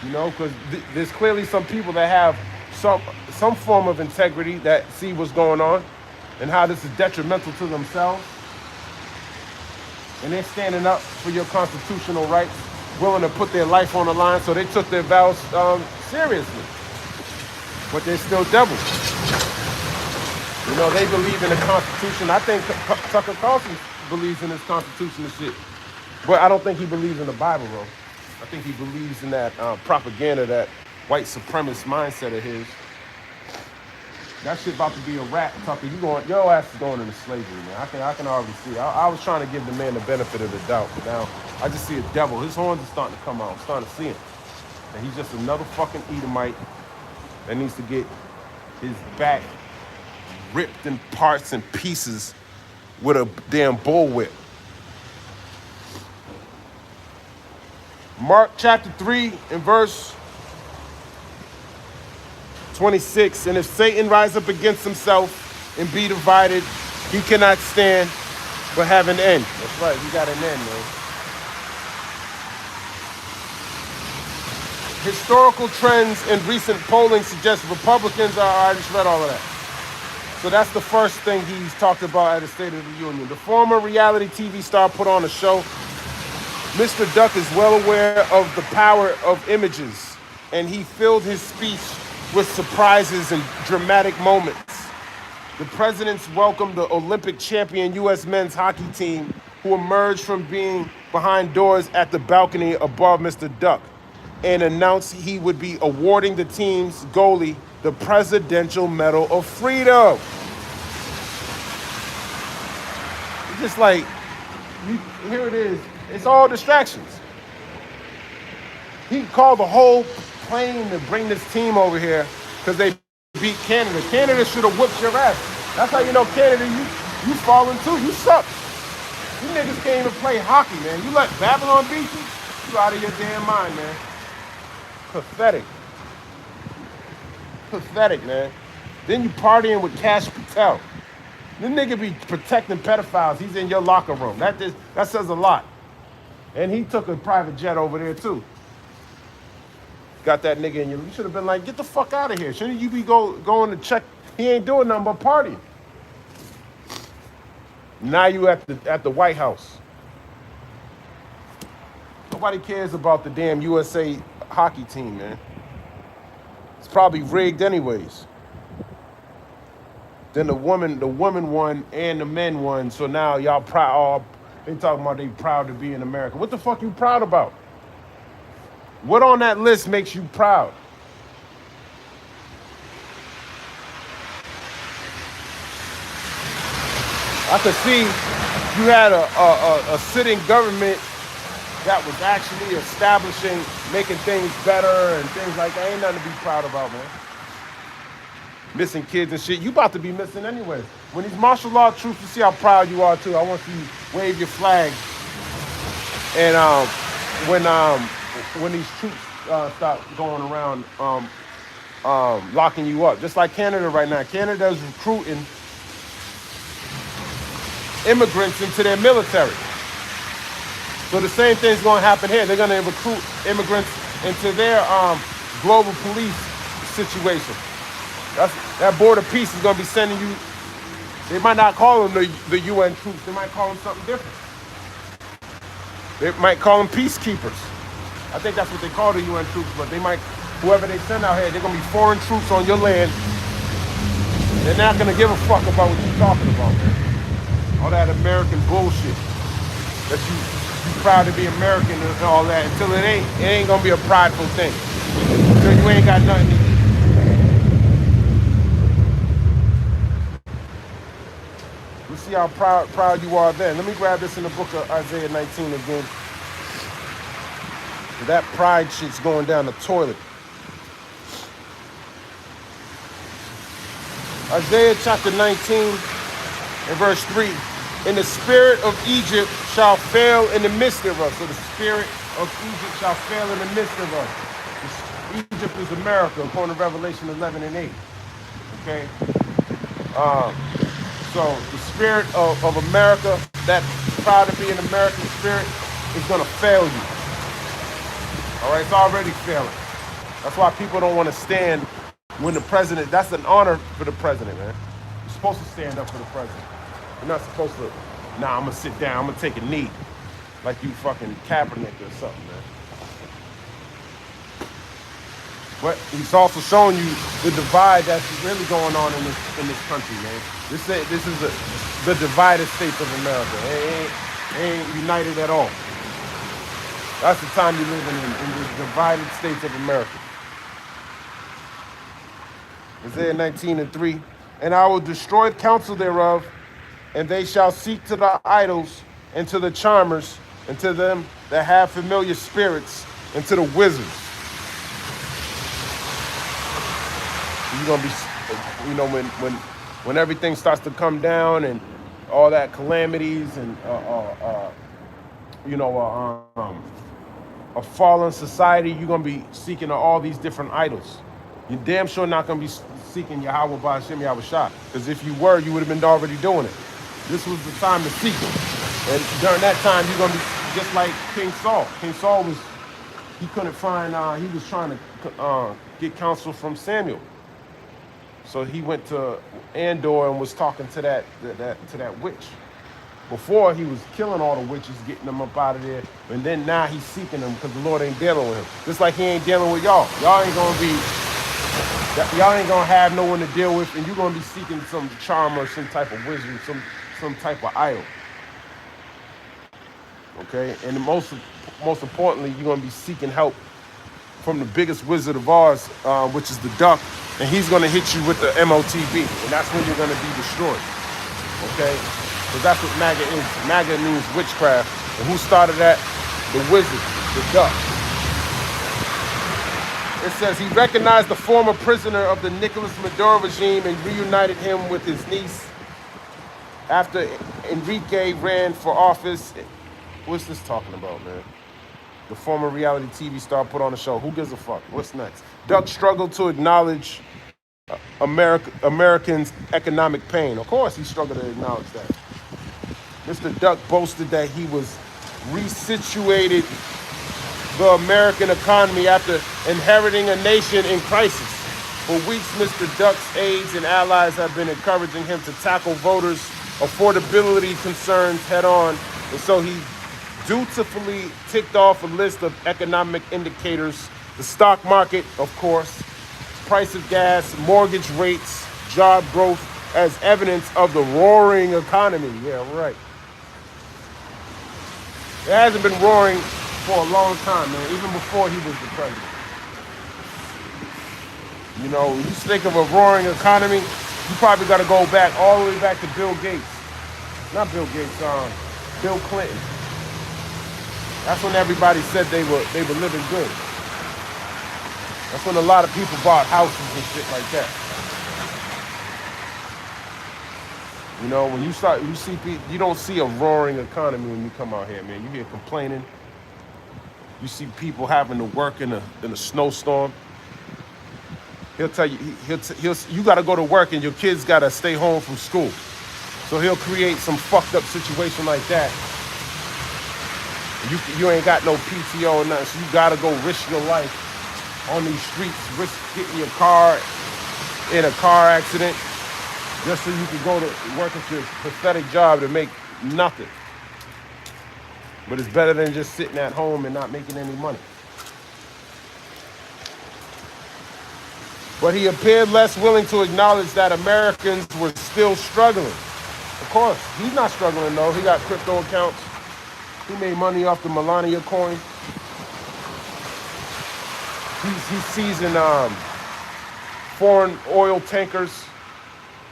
You know, because there's clearly some people that have some form of integrity that see what's going on and how this is detrimental to themselves. And they're standing up for your constitutional rights, willing to put their life on the line, so they took their vows seriously. But they're still devils. You know, they believe in the Constitution. I think Tucker Carlson believes in his constitutional shit. But I don't think he believes in the Bible, bro. I think he believes in that propaganda, that white supremacist mindset of his. That shit about to be a wrap, Tucker. Your ass is going into slavery, man. I can already see. I was trying to give the man the benefit of the doubt, but now I just see a devil. His horns are starting to come out. I'm starting to see him. And he's just another fucking Edomite that needs to get his back ripped in parts and pieces with a damn bullwhip. Mark chapter 3 and verse 26. And if Satan rise up against himself and be divided, he cannot stand but have an end. That's right, he got an end, man. Historical trends and recent polling suggest Republicans I just read all of that. So that's the first thing he's talked about at the State of the Union. The former reality TV star put on a show. Mr. Duck is well aware of the power of images, and he filled his speech with surprises and dramatic moments. The presidents welcomed the Olympic champion U.S. men's hockey team, who emerged from being behind doors at the balcony above Mr. Duck, and announced he would be awarding the team's goalie the Presidential Medal of Freedom. It's just like, here it is. It's all distractions. He called the whole plane to bring this team over here because they beat Canada. Canada should have whooped your ass. That's how you know Canada, you falling too. You suck. You niggas can't even play hockey, man. You let Babylon beat you? You out of your damn mind, man. Pathetic. Pathetic, man. Then you partying with Cash Patel. This nigga be protecting pedophiles. He's in your locker room. That says a lot. And he took a private jet over there too. Got that nigga in you. You should have been like, get the fuck out of here. Shouldn't you be going to check? He ain't doing nothing but partying. Now you at the White House. Nobody cares about the damn USA hockey team, man. It's probably rigged anyways. Then the woman won and the men won. So now y'all proud. They talking about they proud to be in America. What the fuck you proud about? What on that list makes you proud? I could see you had a sitting government that was actually establishing, making things better and things like that. Ain't nothing to be proud about, man. Missing kids and shit. You about to be missing anyways. When these martial law troops, you see how proud you are too. I want you to wave your flag. And when these troops start going around locking you up, just like Canada right now. Canada's recruiting immigrants into their military. So the same thing's going to happen here. They're going to recruit immigrants into their global police situation. That border peace is going to be sending you. They might not call them the UN troops. They might call them something different. They might call them peacekeepers. I think that's what they call the UN troops, but they might, whoever they send out here, they're going to be foreign troops on your land. They're not going to give a fuck about what you're talking about, man. All that American bullshit. That you proud to be American and all that. Until it ain't going to be a prideful thing. Until you ain't got nothing to eat. We'll see how proud you are then. Let me grab this in the book of Isaiah 19 again. So that pride shit's going down the toilet. Isaiah chapter 19 and verse 3. And the spirit of Egypt shall fail in the midst of us. So the spirit of Egypt shall fail in the midst of us. Egypt is America, according to Revelation 11 and 8. Okay? So the spirit of America, that proud to be an American spirit, is going to fail you. All right? It's already failing. That's why people don't want to stand when the president, that's an honor for the president, man. You're supposed to stand up for the president. You're not supposed to, nah, I'm going to sit down, I'm going to take a knee. Like you fucking Kaepernick or something, man. But he's also showing you the divide that's really going on in this country, man. This is the divided states of America. It ain't united at all. That's the time you're living in the divided states of America. Isaiah 19 and 3. And I will destroy the counsel thereof, and they shall seek to the idols, and to the charmers, and to them that have familiar spirits, and to the wizards. You're gonna be, you know, when everything starts to come down and all that calamities and a fallen society, you're gonna be seeking all these different idols. You're damn sure not gonna be seeking Yahweh Ba'Shem Yahweh Shah, because if you were, you would have been already doing it. This was the time to seek it, and during that time, you're gonna be just like King Saul. King Saul he couldn't find. He was trying to get counsel from Samuel. So he went to Andor and was talking to that witch. Before, he was killing all the witches, getting them up out of there. And then now he's seeking them because the Lord ain't dealing with him. Just like he ain't dealing with y'all. Y'all ain't gonna have no one to deal with, and you're gonna be seeking some charmer, some type of wizard, some type of idol. Okay? And most importantly, you're gonna be seeking help from the biggest wizard of ours, which is the duck. And he's going to hit you with the MOTB. And that's when you're going to be destroyed. Okay? Because that's what MAGA is. MAGA means witchcraft. And who started that? The wizard, the duck. It says, he recognized the former prisoner of the Nicolas Maduro regime and reunited him with his niece after Enrique ran for office. What's this talking about, man? The former reality TV star put on a show. Who gives a fuck? What's next? Duck struggled to acknowledge Americans' economic pain. Of course he struggled to acknowledge that. Mr. Duck boasted that he was resituated the American economy after inheriting a nation in crisis. For weeks, Mr. Duck's aides and allies have been encouraging him to tackle voters' affordability concerns head on, and so he dutifully ticked off a list of economic indicators: the stock market, of course, price of gas, mortgage rates, job growth, as evidence of the roaring economy. Yeah, right. It hasn't been roaring for a long time, man, even before he was the president. You know, you think of a roaring economy, you probably got to go back all the way back to Bill Gates. Not Bill Gates, Bill Clinton. That's when everybody said they were living good. That's when a lot of people bought houses and shit like that. You know, when you see people, you don't see a roaring economy when you come out here, man. You hear complaining. You see people having to work in a snowstorm. He'll tell you, you got to go to work and your kids got to stay home from school. So he'll create some fucked up situation like that. You ain't got no PTO or nothing, so you got to go risk your life on these streets, risk getting your car in a car accident just so you can go to work at your pathetic job to make nothing. But it's better than just sitting at home and not making any money. But he appeared less willing to acknowledge that Americans were still struggling. Of course, he's not struggling though. He got crypto accounts. He made money off the Melania coin. He's seizing foreign oil tankers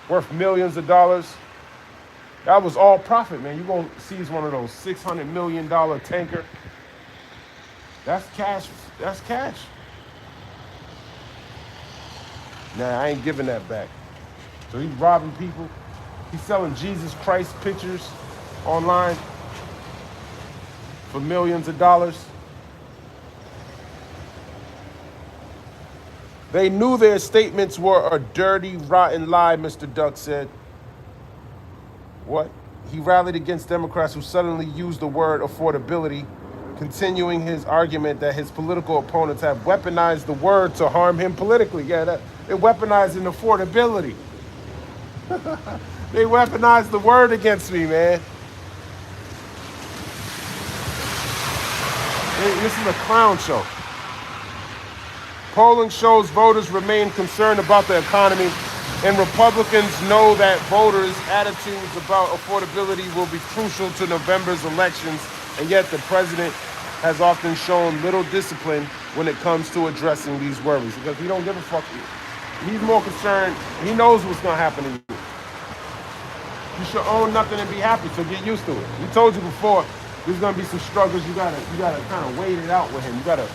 worth millions of dollars. That was all profit, man. You're going to seize one of those $600 million tanker. That's cash. That's cash. Nah, I ain't giving that back. So he's robbing people. He's selling Jesus Christ pictures online for millions of dollars. They knew their statements were a dirty, rotten lie, Mr. Duck said. What? He rallied against Democrats who suddenly used the word affordability, continuing his argument that his political opponents have weaponized the word to harm him politically. Yeah, they're weaponizing affordability. They weaponized the word against me, man. This is a clown show. Polling shows voters remain concerned about the economy, and Republicans know that voters' attitudes about affordability will be crucial to November's elections, and yet the president has often shown little discipline when it comes to addressing these worries, because he don't give a fuck. He's more concerned. He knows what's going to happen to you. You should own nothing and be happy, so get used to it. We told you before, there's gonna be some struggles. You gotta kind of wait it out with him. You gotta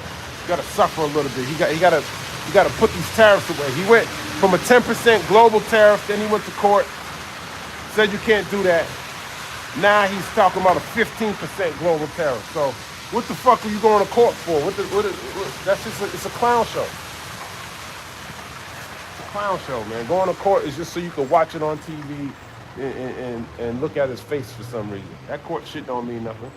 suffer a little bit. You gotta put these tariffs away. He went from a 10% global tariff, then he went to court, said you can't do that. Now he's talking about a 15% global tariff. So what the fuck are you going to court for? That's just it's a clown show. It's a clown show, man. Going to court is just so you can watch it on TV. And look at his face for some reason. That court shit don't mean nothing.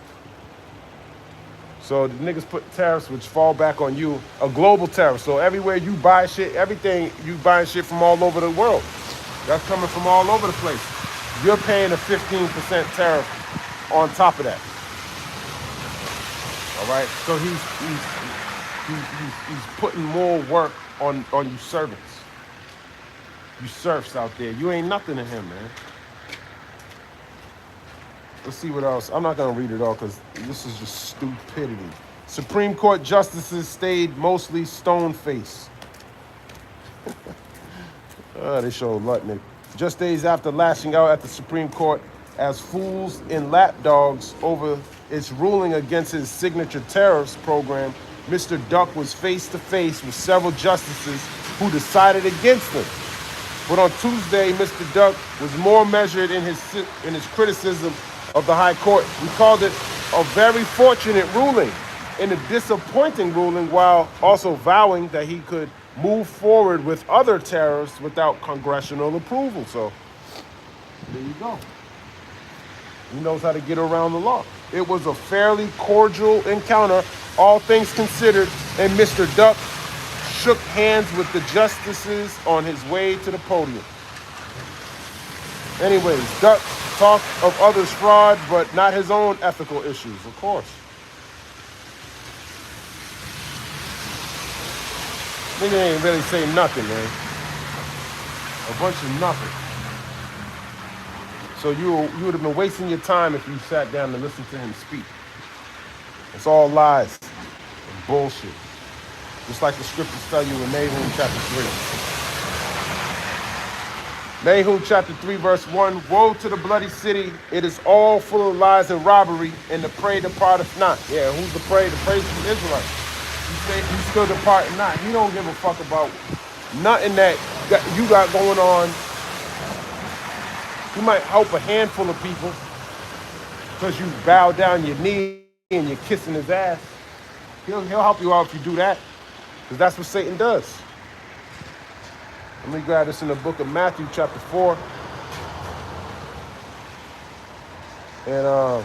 So the niggas put tariffs which fall back on you, a global tariff. So everywhere you buy shit, everything, you buying shit from all over the world. That's coming from all over the place. You're paying a 15% tariff on top of that. All right? So he's putting more work on you servants. You serfs out there. You ain't nothing to him, man. Let's see what else. I'm not going to read it all because this is just stupidity. Supreme Court justices stayed mostly stone-faced. They show Lutnick. Just days after lashing out at the Supreme Court as fools and lapdogs over its ruling against his signature tariffs program, Mr. Duck was face-to-face with several justices who decided against him. But on Tuesday, Mr. Duck was more measured in his criticism of the High Court. He called it a very fortunate ruling and a disappointing ruling, while also vowing that he could move forward with other tariffs without congressional approval. So there you go. He knows how to get around the law. It was a fairly cordial encounter, all things considered, and Mr. Duck shook hands with the justices on his way to the podium. Anyways, Duck talked of others' fraud, but not his own ethical issues, of course. Nigga ain't really say nothing, man. A bunch of nothing. So you would have been wasting your time if you sat down and listened to him speak. It's all lies and bullshit. Just like the scriptures tell you in Nahum chapter 3. Nahum chapter 3 verse 1, woe to the bloody city, it is all full of lies and robbery, and the prey departeth not. Yeah, who's the prey? The prey is the Israelites. He still departing not. He don't give a fuck about nothing that you got going on. You might help a handful of people because you bow down your knee and you're kissing his ass. He'll help you out if you do that, because that's what Satan does. Let me grab this in the book of Matthew chapter 4. And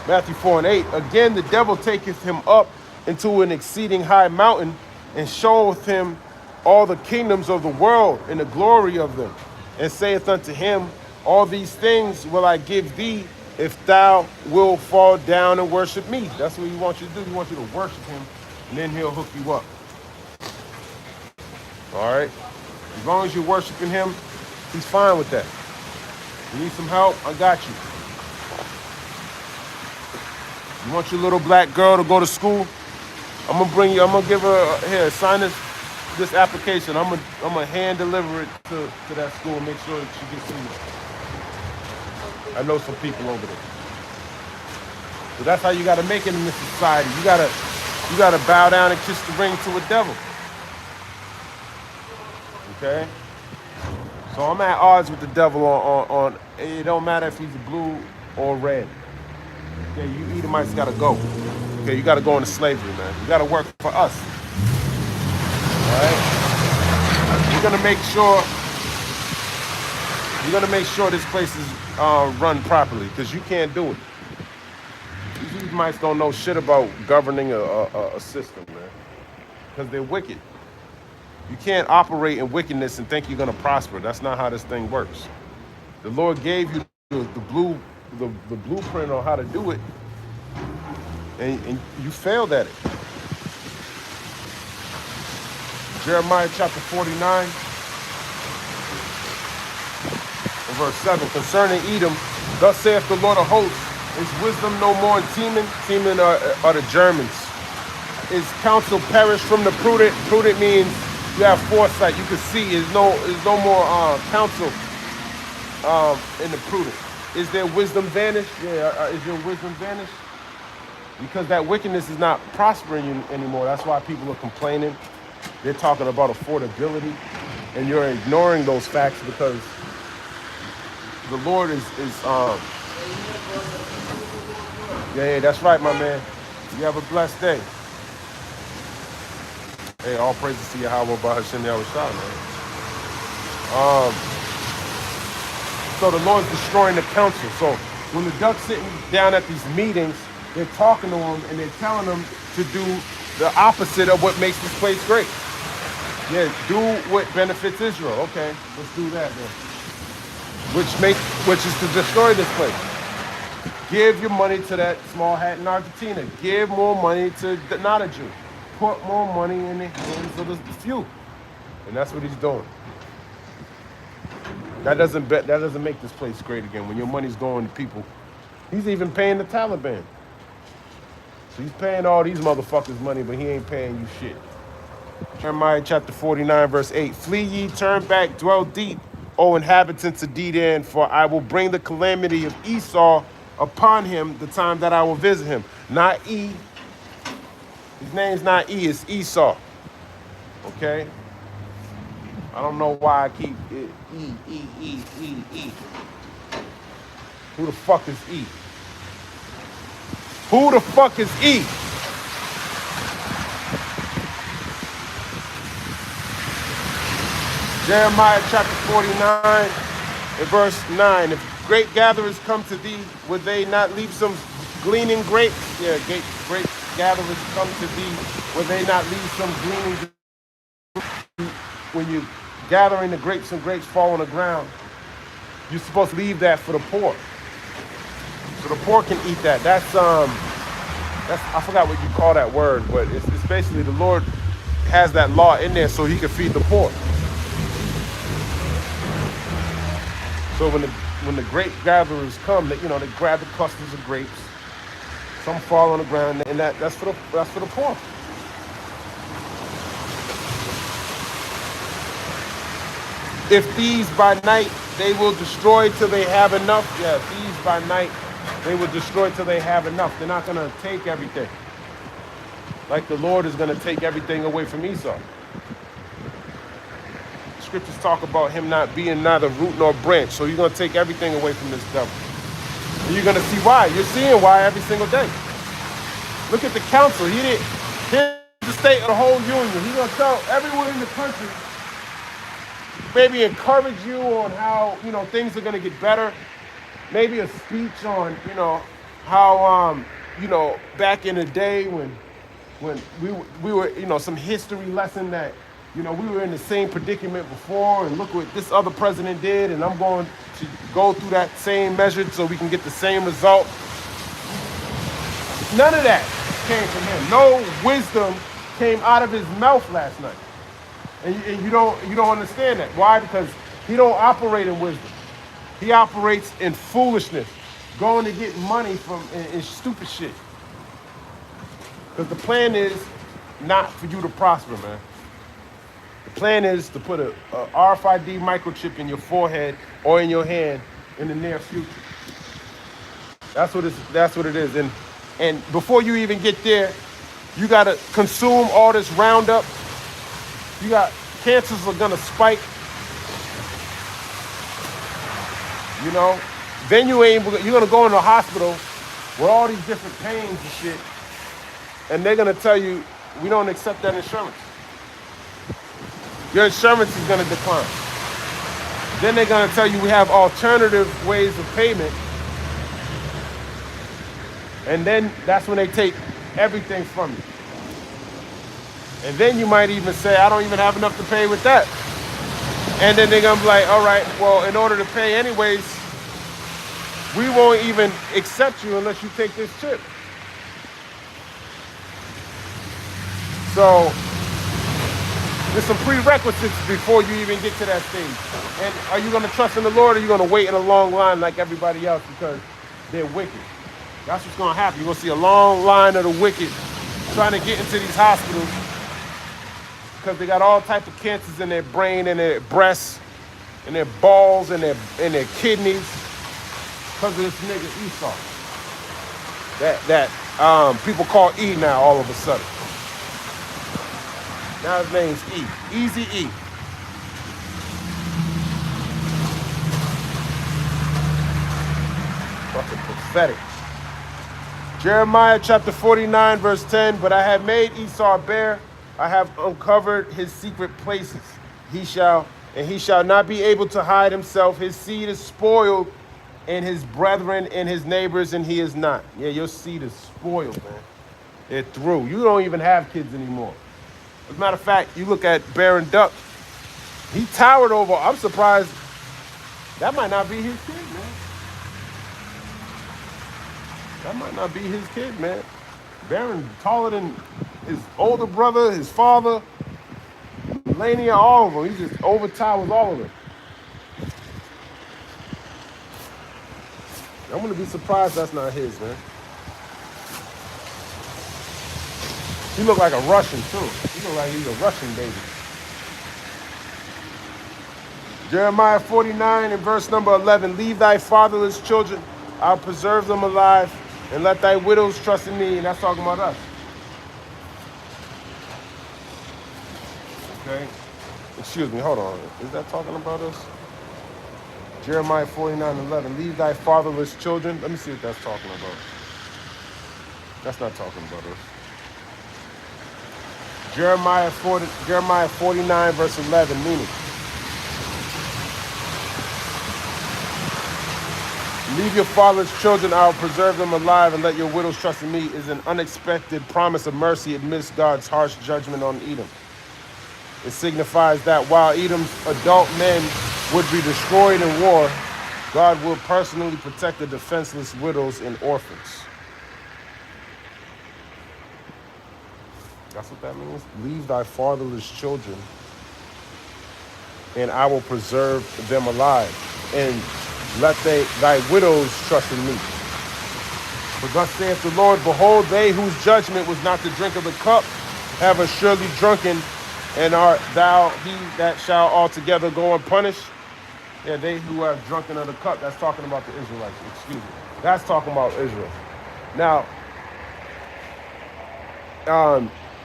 Matthew 4 and 8. Again, the devil taketh him up into an exceeding high mountain and showeth him all the kingdoms of the world and the glory of them, and saith unto him, all these things will I give thee if thou wilt fall down and worship me. That's what he wants you to do. He wants you to worship him, and then he'll hook you up. All right? As long as you're worshiping him, he's fine with that. You need some help? I got you. You want your little black girl to go to school? I'm gonna give her, here, sign this application. I'm gonna hand deliver it to that school and make sure that she gets in there. I know some people over there. So that's how you gotta make it in this society. You gotta You got to bow down and kiss the ring to a devil. Okay? So I'm at odds with the devil on it don't matter if he's blue or red. Okay, you Edomites got to go. Okay, you got to go into slavery, man. You got to work for us. All right? We're going to make sure this place is run properly, because you can't do it. These Edomites don't know shit about governing a system, man, because they're wicked. You can't operate in wickedness and think you're going to prosper. That's not how this thing works. The Lord gave you the blueprint on how to do it, and you failed at it. Jeremiah chapter 49, verse 7. Concerning Edom, thus saith the Lord of hosts, is wisdom no more in Teman? Teman are the Germans. Is counsel perished from the prudent? Prudent means you have foresight. You can see. There's no more counsel in the prudent. Is their wisdom vanished? Yeah. Is your wisdom vanished? Because that wickedness is not prospering you anymore. That's why people are complaining. They're talking about affordability, and you're ignoring those facts because the Lord is yeah, that's right, my man. You have a blessed day. Hey, all praises to Yahweh Bahashem Yahushua, man. So the Lord's destroying the council. So when the ducks sitting down at these meetings, they're talking to them and they're telling them to do the opposite of what makes this place great. Yeah, do what benefits Israel. Okay, let's do that then. Which is to destroy this place. Give your money to that small hat in Argentina. Give more money to not a Jew. Put more money in the hands of the few. And that's what he's doing. That doesn't make this place great again. When your money's going to people, he's even paying the Taliban. So he's paying all these motherfuckers money, but he ain't paying you shit. Jeremiah chapter 49, verse 8. Flee ye, turn back, dwell deep, O inhabitants of Dedan, for I will bring the calamity of Esau upon him the time that I will visit him. Not E. His name's not E, it's Esau. Okay? I don't know why I keep it E. Who the fuck is E? Who the fuck is E? Jeremiah chapter 49 and verse 9. If grape gatherers come to thee, would they not leave some gleaning grapes? Yeah, grape gatherers come to thee, would they not leave some gleaning grapes? When you're gathering the grapes and grapes fall on the ground, you're supposed to leave that for the poor. So the poor can eat that. That's I forgot what you call that word, but it's basically the Lord has that law in there so he can feed the poor. So when the grape gatherers come, they grab the clusters of grapes. Some fall on the ground, and that's for the poor. If these by night they will destroy till they have enough. Yeah, if these by night they will destroy till they have enough. They're not gonna take everything. Like the Lord is gonna take everything away from Esau. Scriptures talk about him not being neither root nor branch. So you're going to take everything away from this devil. And you're going to see why. You're seeing why every single day. Look at the council. Here's the state of the whole union. He's going to tell everyone in the country, maybe encourage you on how, things are going to get better. Maybe a speech on, how, back in the day when we were, some history lesson that, we were in the same predicament before, and look what this other president did, and I'm going to go through that same measure so we can get the same result. None of that came from him. No wisdom came out of his mouth last night. And you don't understand that. Why? Because he don't operate in wisdom. He operates in foolishness, going to get money from in stupid shit. Because the plan is not for you to prosper, man. The plan is to put a RFID microchip in your forehead or in your hand in the near future. That's what it is. And before you even get there, You got to consume all this Roundup. You got cancers are going to spike. You know, then you're going to go in the hospital with all these different pains and shit. And they're going to tell you, we don't accept that insurance. Your insurance is going to decline. Then they're going to tell you we have alternative ways of payment. And then that's when they take everything from you. And then you might even say, I don't even have enough to pay with that. And then they're going to be like, all right, well, in order to pay anyways, we won't even accept you unless you take this chip. So there's some prerequisites before you even get to that stage. And are you going to trust in the Lord, or are you going to wait in a long line like everybody else because they're wicked? That's what's going to happen. You're going to see a long line of the wicked trying to get into these hospitals because they got all types of cancers in their brain, in their breasts, in their balls, in their kidneys because of this nigga Esau. That people call E now all of a sudden. Now his name's E. Easy E. Fucking pathetic. Jeremiah chapter 49, verse 10. But I have made Esau bare. I have uncovered his secret places. He shall not be able to hide himself. His seed is spoiled, and his brethren and his neighbors, and he is not. Yeah, your seed is spoiled, man. They're through. You don't even have kids anymore. As a matter of fact, you look at Baron Duck. He towered over. I'm surprised. That might not be his kid, man. That might not be his kid, man. Baron taller than his older brother, his father, Lania, all of them. He just overtowers all of them. I'm going to be surprised that's not his, man. He look like a Russian, too. He look like he's a Russian baby. Jeremiah 49 and verse number 11. Leave thy fatherless children. I'll preserve them alive. And let thy widows trust in me. And that's talking about us. Okay. Excuse me. Hold on. Is that talking about us? Jeremiah 49 and 11. Leave thy fatherless children. Let me see what that's talking about. That's not talking about us. Jeremiah 49, verse 11, meaning, leave your father's children, I will preserve them alive, and let your widows trust in me, is an unexpected promise of mercy amidst God's harsh judgment on Edom. It signifies that while Edom's adult men would be destroyed in war, God will personally protect the defenseless widows and orphans. That's what that means. Leave thy fatherless children, and I will preserve them alive. And let thy widows trust in me. For thus saith the Lord, behold, they whose judgment was not to drink of the cup have assuredly drunken, and art thou he that shall altogether go unpunished? Yeah, they who have drunken of the cup. That's talking about the Israelites. Excuse me. That's talking about Israel. Now,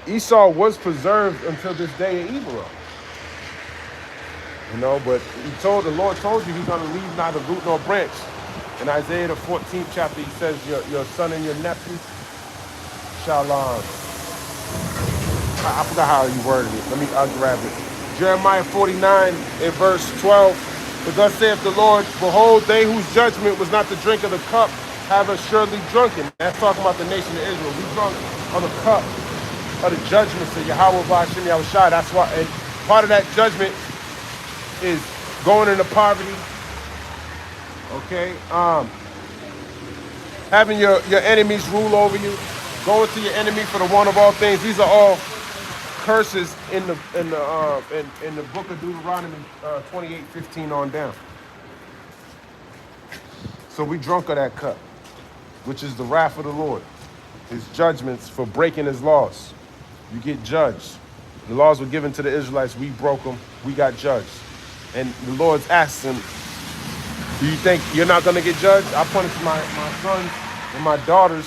Esau was preserved until this day of evil. You know, but the Lord told you he's going to leave neither root nor branch. In Isaiah the 14th chapter, he says, your son and your nephew shall, I forgot how he worded it. I'll grab it. Jeremiah 49 in verse 12. For thus saith the Lord, behold, they whose judgment was not to drink of the cup have assuredly drunken. That's talking about the nation of Israel. We drunk of the cup of the judgments of Yahweh Ba'ashem Yahushua. That's why, and part of that judgment is going into poverty. Okay, having your enemies rule over you, going to your enemy for the one of all things. These are all curses in the book of Deuteronomy 28:15 on down. So we drunk of that cup, which is the wrath of the Lord, his judgments for breaking his laws. You get judged. The laws were given to the Israelites. We broke them. We got judged. And the Lord's asking, do you think you're not going to get judged? I punish my sons and my daughters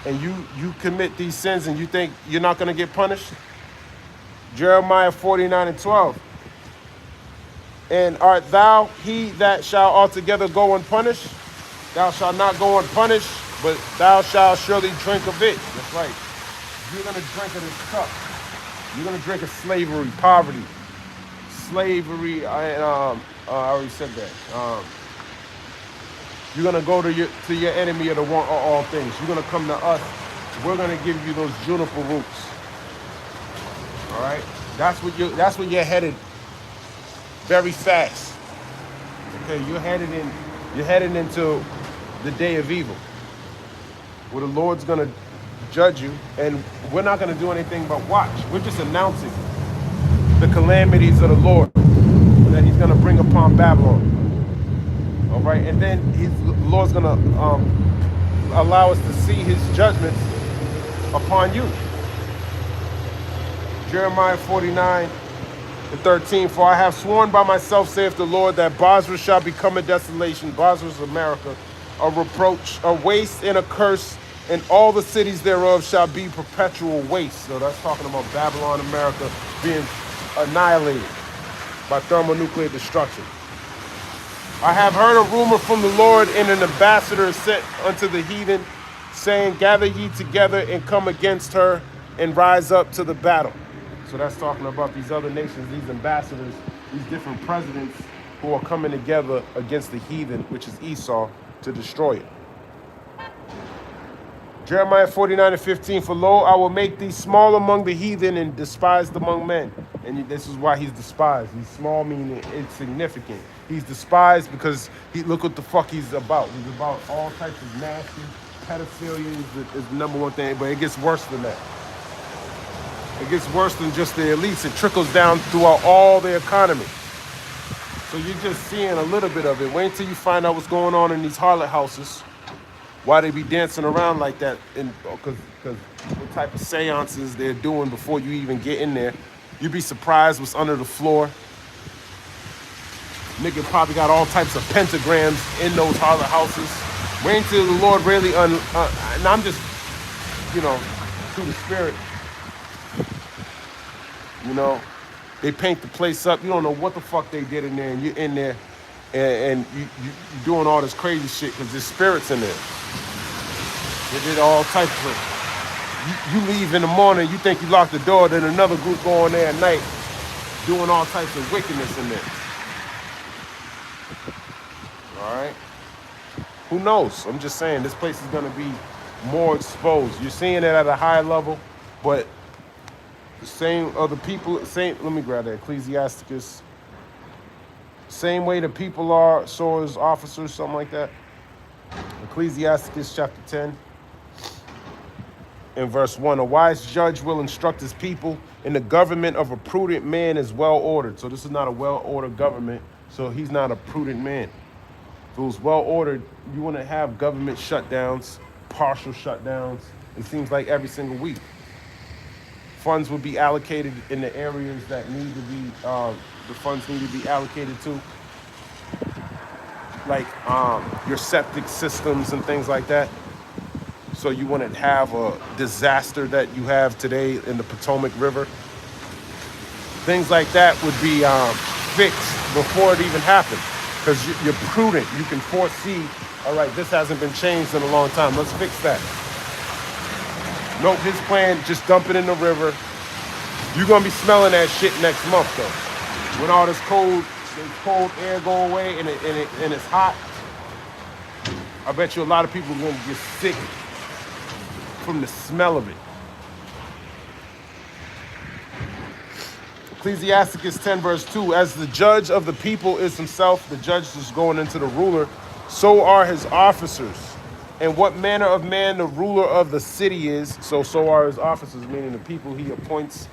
and you commit these sins and you think you're not going to get punished? Jeremiah 49:12. And art thou he that shall altogether go unpunished? Thou shalt not go unpunished, but thou shalt surely drink of it. That's right. You're going to drink of this cup. You're going to drink of slavery, poverty. Slavery, I already said that. You're going to go to your enemy of the one of all things. You're going to come to us. We're going to give you those juniper roots. All right? That's what you're headed very fast. Okay, you're heading into the day of evil, where the Lord's gonna judge you, and we're not gonna do anything but watch. We're just announcing the calamities of the Lord that He's gonna bring upon Babylon. All right, and then the Lord's gonna allow us to see His judgments upon you. Jeremiah 49:13, for I have sworn by myself, saith the Lord, that Bosra shall become a desolation, Bosra is America, a reproach, a waste, and a curse, and all the cities thereof shall be perpetual waste. So that's talking about Babylon, America, being annihilated by thermonuclear destruction. I have heard a rumor from the Lord, and an ambassador is sent unto the heathen, saying, gather ye together and come against her, and rise up to the battle. So that's talking about these other nations, these ambassadors, these different presidents who are coming together against the heathen, which is Esau, to destroy it. Jeremiah 49:15, for lo, I will make thee small among the heathen and despised among men. And this is why he's despised. He's small, meaning insignificant. He's despised because look what the fuck he's about. He's about all types of nasty, pedophilia is the number one thing, but it gets worse than that. It gets worse than just the elites. It trickles down throughout all the economy. So you're just seeing a little bit of it. Wait until you find out what's going on in these harlot houses. Why they be dancing around like that. Because what type of seances they're doing before you even get in there. You'd be surprised what's under the floor. Nigga probably got all types of pentagrams in those harlot houses. Wait until the Lord really, and I'm just, through the Spirit. They paint the place up. You don't know what the fuck they did in there, and you're in there, and you're doing all this crazy shit because there's spirits in there. They did all types of. You leave in the morning, you think you locked the door, then another group go in there at night, doing all types of wickedness in there. All right. Who knows? I'm just saying this place is gonna be more exposed. You're seeing it at a high level, but. The same other people, let me grab that, Ecclesiasticus. Same way the people are, so is officers, something like that. Ecclesiasticus chapter 10 and verse 1. A wise judge will instruct his people, and the government of a prudent man is well ordered. So this is not a well-ordered government, so he's not a prudent man. If it was well-ordered, you wouldn't have government shutdowns, partial shutdowns, it seems like every single week. Funds will be allocated in the areas that need to be, the funds need to be allocated to. Like your septic systems and things like that. So you wouldn't have a disaster that you have today in the Potomac River. Things like that would be fixed before it even happened. Because you're prudent, you can foresee, all right, this hasn't been changed in a long time, let's fix that. Nope, his plan, just dump it in the river. You're gonna be smelling that shit next month though. When all this cold air go away and it's hot, I bet you a lot of people are gonna get sick from the smell of it. Ecclesiasticus 10 verse 2, as the judge of the people is himself, the judge is going into the ruler, so are his officers. And what manner of man the ruler of the city is, so are his officers, meaning the people he appoints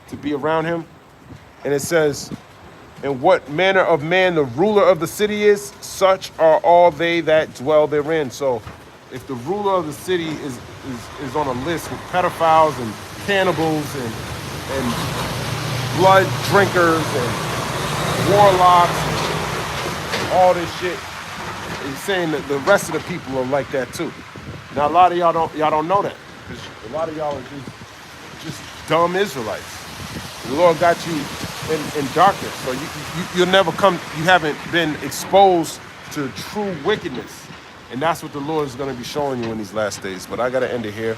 to be around him. And it says, and what manner of man the ruler of the city is, such are all they that dwell therein. So if the ruler of the city is on a list with pedophiles and cannibals and blood drinkers and warlocks and all this shit, he's saying that the rest of the people are like that too. Now a lot of y'all don't know that. Because a lot of y'all are just dumb Israelites. The Lord got you in darkness, so you'll never come. You haven't been exposed to true wickedness, and that's what the Lord is going to be showing you in these last days. But I got to end it here.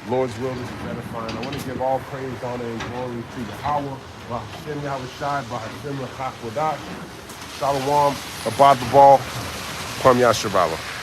Lord's will is edifying. I want to give all praise, honor, and glory to Yahweh, Ba'ashem Yahushai, Ba'ashem L'chak Wadash, Shalom, Abad the Ball, Kwam Yashabala.